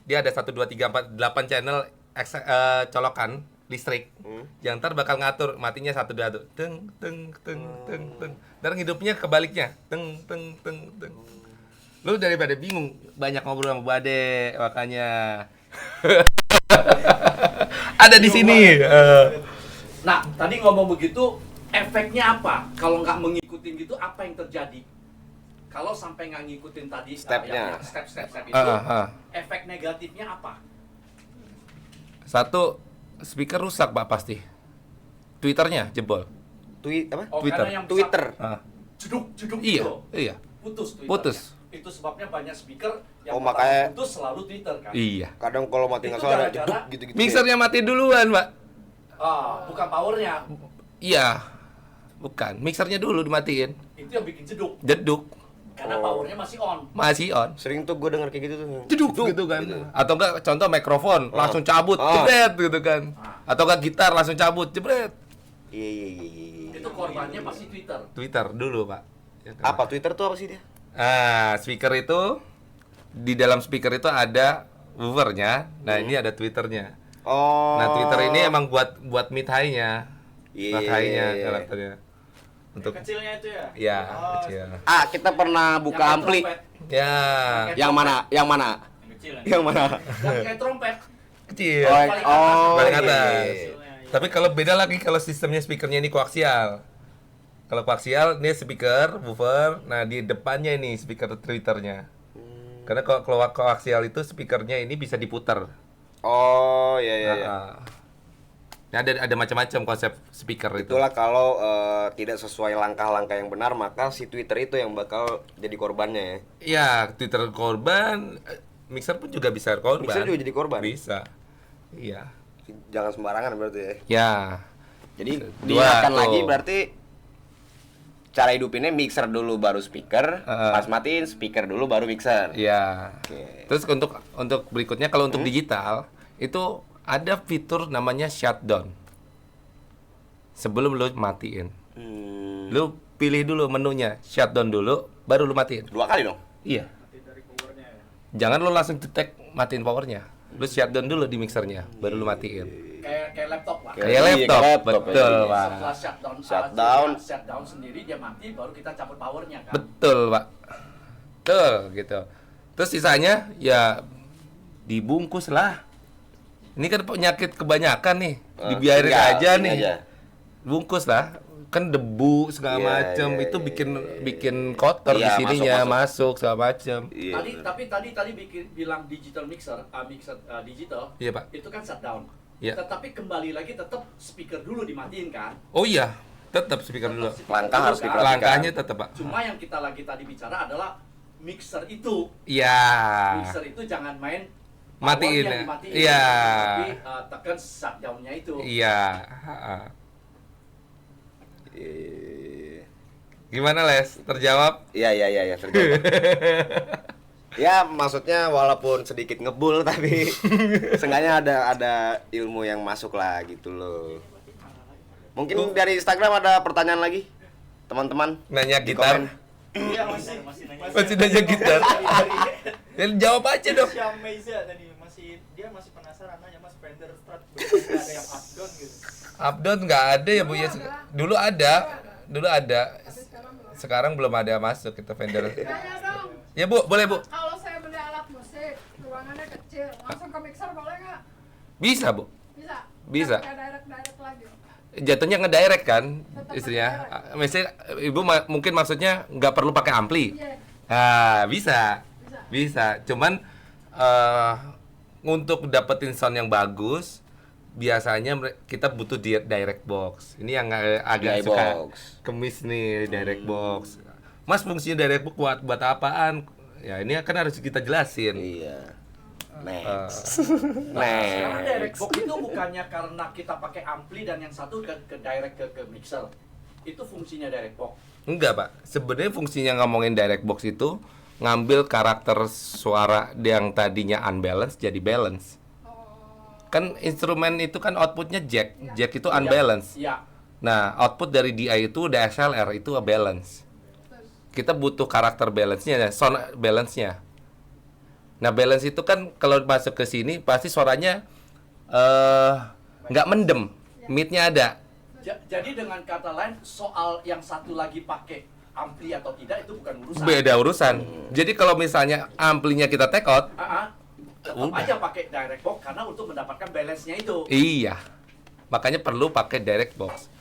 dia ada 1 2 3 4 8 channel colokan listrik. Yang ntar bakal ngatur matinya 1 2 tuh. Teng teng teng teng teng. Dan hidupnya kebaliknya. Teng teng teng teng. Lu daripada bingung banyak ngobrol sama Bade makanya. Ada di sini. Nah, tadi ngomong begitu, efeknya apa? Kalau nggak mengikutin gitu, apa yang terjadi? Kalau sampai nggak ngikutin tadi Stepnya. yang step itu, efek negatifnya apa? Satu, speaker rusak Pak pasti. Twitternya jebol. Apa? Twitter. Karena yang Twitter. jeduk Iya, itu iya. putus Twitternya. Putus. Itu sebabnya banyak speaker yang Oh, pertama makanya- putus selalu Twitter kan? Iya. Kadang kalau mati nggak Itu salah gara-gara jeduk gitu-gitu. Mixernya mati duluan, Pak. Bukan powernya, Iya. Bukan, mixernya dulu dimatiin. itu yang bikin jeduk. Jeduk, Karena powernya masih on. masih on. Sering tuh gue denger kayak gitu tuh. Jeduk gitu kan. Atau enggak contoh mikrofon langsung cabut, Ah. jebret gitu kan. Atau enggak gitar langsung cabut, jebret. Iya. Itu korbannya pasti Twitter. Twitter dulu, Pak. Apa Twitter tuh apa sih dia? Speaker itu di dalam speaker itu ada woofernya. Nah, ini ada Twitternya. Oh. Nah, Twitter ini emang buat mid high-nya. Iya. Mid high-nya karakternya. Untuk Kecilnya itu ya? ya, Oh, kecil. Kita pernah buka Yang ampli. trompet. Ya, Yang mana? Yang mana? Yang kecil ya? Yang mana? Yang kayak trompet. kecil. Paling atas. iya. Tapi kalau beda lagi kalau sistemnya speakernya ini koaksial. Kalau koaksial ini speaker, woofer. Nah, di depannya ini speaker Twitternya. Karena kalau koaksial itu speakernya ini bisa diputar. Oh, iya. Nah, ada macam-macam konsep speaker itu. Itulah kalau tidak sesuai langkah-langkah yang benar, maka si Twitter itu yang bakal jadi korbannya ya. Iya, Twitter korban, mixer pun juga bisa korban. Mixer juga jadi korban? Bisa. Iya. Jangan sembarangan berarti ya. Ya. Jadi Dua diingatkan tuh. lagi berarti cara hidupinnya mixer dulu baru speaker, pas matiin speaker dulu baru mixer. Iya. Oke. Terus untuk berikutnya kalau untuk digital itu ada fitur namanya shutdown. Sebelum lu matiin. Lu pilih dulu menunya, shutdown dulu baru lu matiin. 2 kali dong. Iya. Dari powernya ya? Jangan lu langsung cetek matiin powernya. Lu shutdown dulu di mixernya, baru lu matiin. Kayak laptop lah. Kayak Iya, laptop, kayak laptop, betul, ya. Pak. Setelah shutdown, shutdown sendiri dia mati, baru kita cabut powernya kan. Betul, Pak. Betul, gitu. Terus sisanya ya dibungkus lah. Ini kan penyakit kebanyakan nih. Dibiarin tinggal, aja ini nih. aja. Bungkus lah. Kan debu segala Iya, macem iya, itu iya, bikin kotor Iya, di sininya, masuk. masuk segala macem. Iya. Tadi bilang digital mixer, digital, Iya, Pak. itu kan shutdown. Iya. Tetapi kembali lagi tetap speaker dulu dimatiin kan. Oh iya, tetap speaker dulu. Tetap speaker Langkah dulu harus kan. diperhatikan. Langkahnya tetap, Pak. Cuma yang kita lagi tadi bicara adalah mixer itu. Iya. Mixer itu jangan main Matiin powernya ya. dimatiin, Iya. tapi tekan shutdown-nya itu. Iya. Gimana, Les? Terjawab? Iya, terjawab. Ya, maksudnya walaupun sedikit ngebul tapi seenggaknya ada ilmu yang masuk lah gitu loh. Mungkin dari Instagram ada pertanyaan lagi? Teman-teman Nanya di gitar. komen. Iya masih nanya. Masih nanya gitar. Ya, jawab aja dong. Si Ameza tadi dia masih penasaran nanya Mas Fender Strat nggak ada yang up down gitu. Updown nggak ada ya Bu ya. Dulu ada. Sekarang belum ada masuk kita vendor. Tanya dong, Ya Bu, boleh Bu. kalau saya beli alat musik, ruangannya kecil, langsung ke mixer boleh nggak? Bisa Bu. Bisa? Bisa. Nggak direct lagi? Jatuhnya ngedirect kan Tetap istrinya. ngedirect. Misalnya Ibu mungkin maksudnya nggak perlu pakai ampli. Iya, Ah, bisa. bisa. Bisa. Cuman untuk dapetin sound yang bagus biasanya kita butuh direct box. Ini yang agak DI suka box. kemis nih, direct box. Mas, fungsinya direct box buat apaan? Ya ini kan harus kita jelasin. Iya. Eh, Karena direct Next. box itu bukannya karena kita pakai ampli dan yang satu ke direct ke mixer. Itu fungsinya direct box. Enggak, Pak. Sebenarnya fungsinya ngomongin direct box itu ngambil karakter suara yang tadinya unbalance jadi balance. Kan instrumen itu kan outputnya jack. Jack itu unbalance. Iya. Nah, output dari DI itu udah XLR, itu balance. Kita butuh karakter balance-nya, sound balance-nya. Nah, balance itu kan kalau masuk ke sini pasti suaranya nggak mendem, mid-nya ada. Jadi dengan kata lain, soal yang satu lagi pakai ampli atau tidak itu bukan urusan. Beda urusan. Jadi kalau misalnya amplinya kita take out, Tetap Udah. aja pakai direct box karena untuk mendapatkan balance-nya itu. iya. Makanya perlu pakai direct box.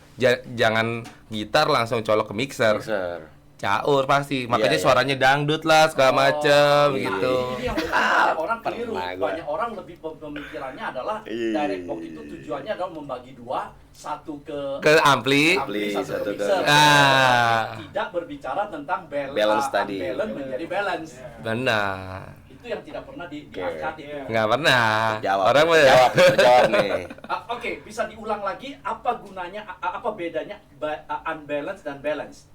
Jangan gitar langsung colok ke mixer. Mixer. Caur pasti. Makanya Iya, iya. suaranya dangdut lah segala macem iya. gitu. Ini yang banyak orang keliru. pernah gua. Banyak orang lebih pemikirannya adalah Iya. direct box itu tujuannya adalah membagi dua, satu ke Ke ampli. ampli, satu satu ke ke- mixer. Ah. Tidak berbicara tentang Balance tadi. unbalance menjadi balance. Benar. Itu yang tidak pernah diangkat itu. Nggak pernah. Jawab. Orang Jawab nih. Oke, bisa diulang lagi apa gunanya, apa bedanya unbalance dan balance?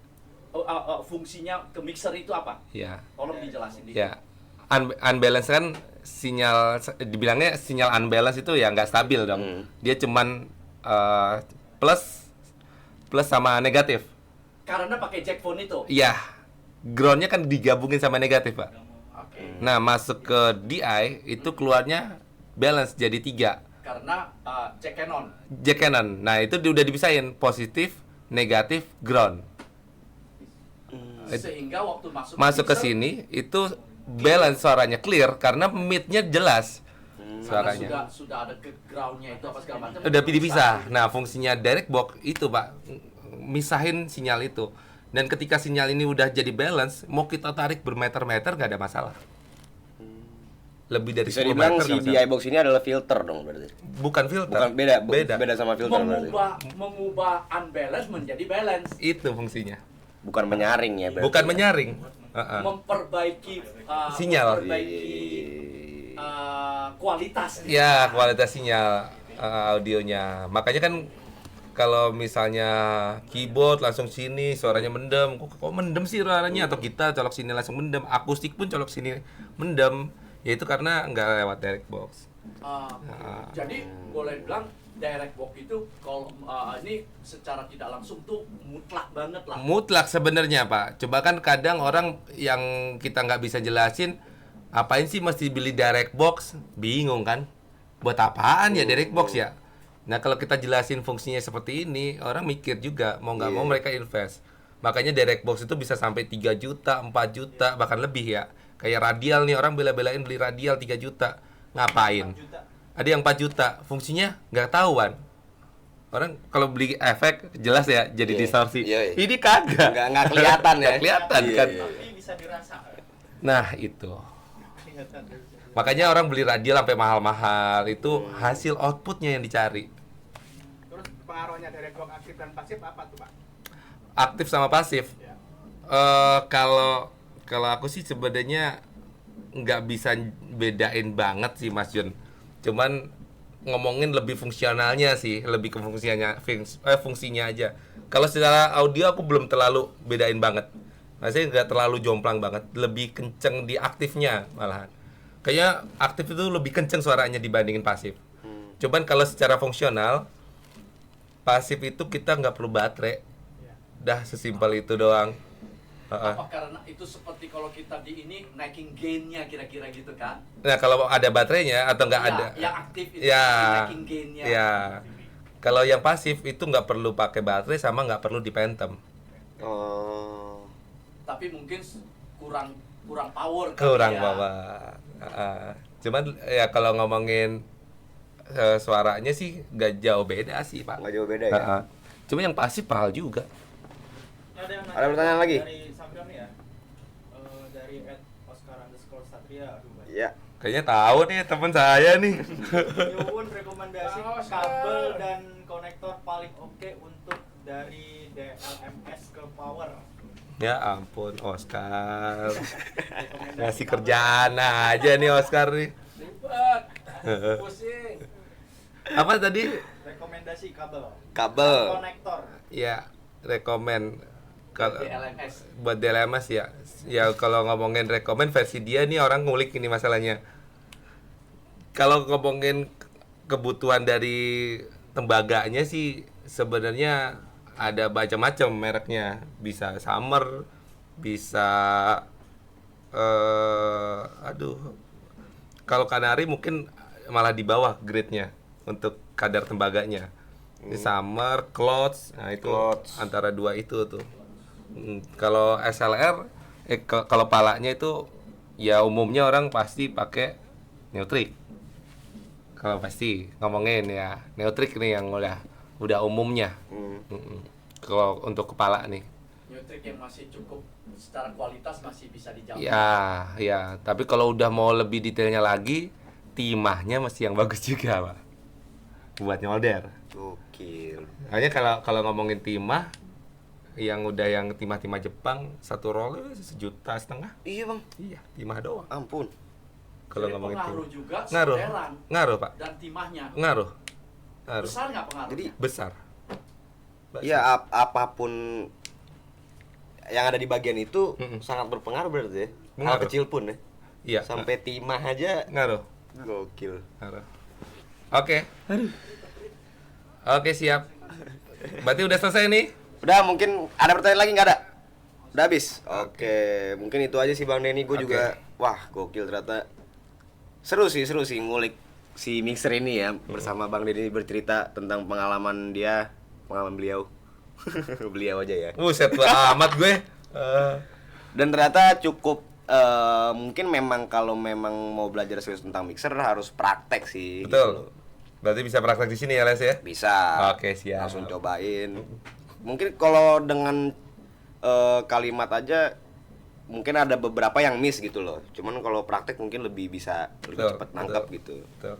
Fungsinya ke mixer itu apa? Ya. Tolong dijelasin dikit. Ya. Unbalance kan sinyal, dibilangnya sinyal unbalance itu ya nggak stabil dong. Dia cuman plus sama negatif. Karena pakai jack phone itu. Iya. Groundnya kan digabungin sama negatif, Pak. Oke. Nah, masuk ke DI itu keluarnya balance jadi 3. Karena jack Canon. Jack Cannon. Nah, itu udah dipisahin positif, negatif, ground. Sehingga waktu masuk Masuk ke mixer, sini itu balance suaranya clear karena mid-nya jelas karena suaranya. sudah ada ke groundnya itu apa segala macam. Udah dipisah. Nah, fungsinya direct box itu, Pak, misahin sinyal itu. Dan ketika sinyal ini udah jadi balance, mau kita tarik bermeter-meter nggak ada masalah. Lebih dari Bisa 10 dibilang meter si nggak masalah. DI box ini adalah filter dong berarti. Bukan filter. Bukan beda, beda. beda sama filter berarti. Mengubah unbalance menjadi balance. Itu fungsinya. Bukan menyaring ya berarti. Bukan menyaring. Memperbaiki Sinyal. memperbaiki kualitas. Ya, kualitas sinyal audionya. Makanya kan kalau misalnya keyboard langsung sini suaranya mendem, kok mendem sih suaranya, atau kita colok sini langsung mendem, akustik pun colok sini mendem, ya itu karena nggak lewat direct box. Jadi boleh bilang direct box itu kalau ini secara tidak langsung tuh mutlak banget lah. Mutlak sebenarnya, Pak. Coba kan kadang orang yang kita nggak bisa jelasin, apain sih mesti beli direct box? Bingung kan? Buat apaan ya direct box ya? Nah, kalau kita jelasin fungsinya seperti ini, orang mikir juga, mau nggak mau mereka invest. Makanya direct box itu bisa sampai 3 juta, 4 juta, bahkan lebih ya. Kayak radial nih, orang bela-belain beli radial 3 juta. Ngapain? Ada yang 4 juta, fungsinya nggak tahuan. Orang kalau beli efek jelas ya jadi Iya, distorsi. iya, iya. Ini kagak. Nggak kelihatan ya. Nggak kelihatan Iya, kan. iya. Tapi bisa dirasa. Nah, itu. Makanya orang beli radial sampai mahal-mahal, itu hasil outputnya yang dicari. Terus pengaruhnya direct box aktif dan pasif apa tuh, Pak? Aktif sama pasif. Ya. Kalau aku sih sebenarnya nggak bisa bedain banget sih, Mas Jun. Cuman ngomongin lebih fungsionalnya sih, lebih ke fungsinya aja. Kalau secara audio aku belum terlalu bedain banget. Maksudnya nggak terlalu jomplang banget, lebih kenceng di aktifnya malahan. Kayaknya aktif itu lebih kenceng suaranya dibandingin pasif. Cuman kalau secara fungsional, pasif itu kita nggak perlu baterai. Dah sesimpel itu doang. Apa karena itu seperti kalau kita di ini naikin gain-nya kira-kira gitu kan? Nah, kalau ada baterainya atau nggak Ya, ada, yang aktif itu ya, naikin gain-nya. ya. Kalau yang pasif itu nggak perlu pakai baterai sama nggak perlu dipentem. Oh. Tapi mungkin kurang power kali Kurang ya. bawa. Cuman ya kalau ngomongin suaranya sih nggak jauh beda sih, Pak. Nggak jauh beda ya. Cuma yang pasif mahal juga. Ada pertanyaan lagi? Dari Sampion nih ya. Dari @Oscar_Satria. Aduh, Pak. Ya. Kayaknya tahu nih teman saya nih. Nyuwun rekomendasi kabel dan konektor paling oke untuk dari DLMS ke power. Ya ampun, Oscar. Ngasih kerjaan aja nih Oscar nih. Ribet. Pusing. Apa tadi? Rekomendasi kabel. Kabel. Konektor. Ya, rekomen kalau DLMS. buat DLMS ya. Ya kalau ngomongin rekomen versi dia nih orang ngulik ini masalahnya. Kalau ngomongin kebutuhan dari tembaganya sih sebenarnya ada macam-macam mereknya. Bisa Summer, bisa kalau Canary mungkin malah di bawah grade-nya untuk kadar tembaganya. Ini Summer, Clouds, nah itu Clouds. antara dua itu tuh. Kalau SLR, kalau palanya itu ya umumnya orang pasti pakai Neutrik. Kalau pasti ngomongin ya Neutrik nih yang udah umumnya. Kalau untuk kepala nih. Neutrik yang masih cukup secara kualitas masih bisa dijamin. Ya. Tapi kalau udah mau lebih detailnya lagi, timahnya masih yang bagus juga, Pak. Buat nyolder. Gokil. Hanya kalau ngomongin timah, yang timah-timah Jepang, satu roll 1,5 juta. Iya bang. Iya, timah doang. Ampun. Kalau Jadi ngomongin pengaruh timah. juga Ngaruh. setelan Ngaruh, Pak. dan timahnya. Ngaruh. Besar nggak pengaruh? Jadi Besar. ya apapun yang ada di bagian itu sangat berpengaruh berarti ya. Hal Pengaruh. kecil pun ya. Iya. Sampai timah aja ngaruh. gokil. Ngaruh. Oke. Oke, siap. Berarti udah selesai nih? Udah, mungkin ada pertanyaan lagi nggak ada? Udah habis. Oke, mungkin itu aja sih Bang Denny. Gue Oke. juga wah gokil ternyata. Seru sih ngulik si mixer ini ya bersama Bang Denny bercerita tentang pengalaman beliau. Beliau aja ya. Set amat gue. Dan ternyata cukup mungkin memang kalau memang mau belajar serius tentang mixer harus praktek sih. Betul. gitu. Berarti bisa praktek di sini ya, Les ya? Bisa. Oke, siap. Langsung cobain. Mungkin kalau dengan kalimat aja mungkin ada beberapa yang miss gitu loh. Cuman kalau praktek mungkin lebih bisa lebih Betul, cepat nangkap betul. gitu. Betul.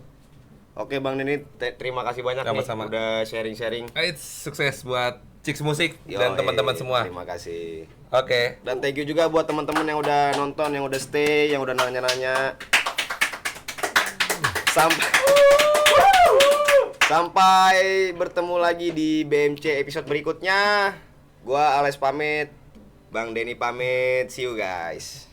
Oke Bang Denny, terima kasih banyak Sama-sama. nih udah sharing-sharing. Sukses buat Chicks Musik dan Yoi, teman-teman semua. Terima kasih. Oke. Dan thank you juga buat teman-teman yang udah nonton, yang udah stay, yang udah nanya-nanya. Sampai bertemu lagi di BMC episode berikutnya. Gua Ales pamit, Bang Denny pamit. See you guys.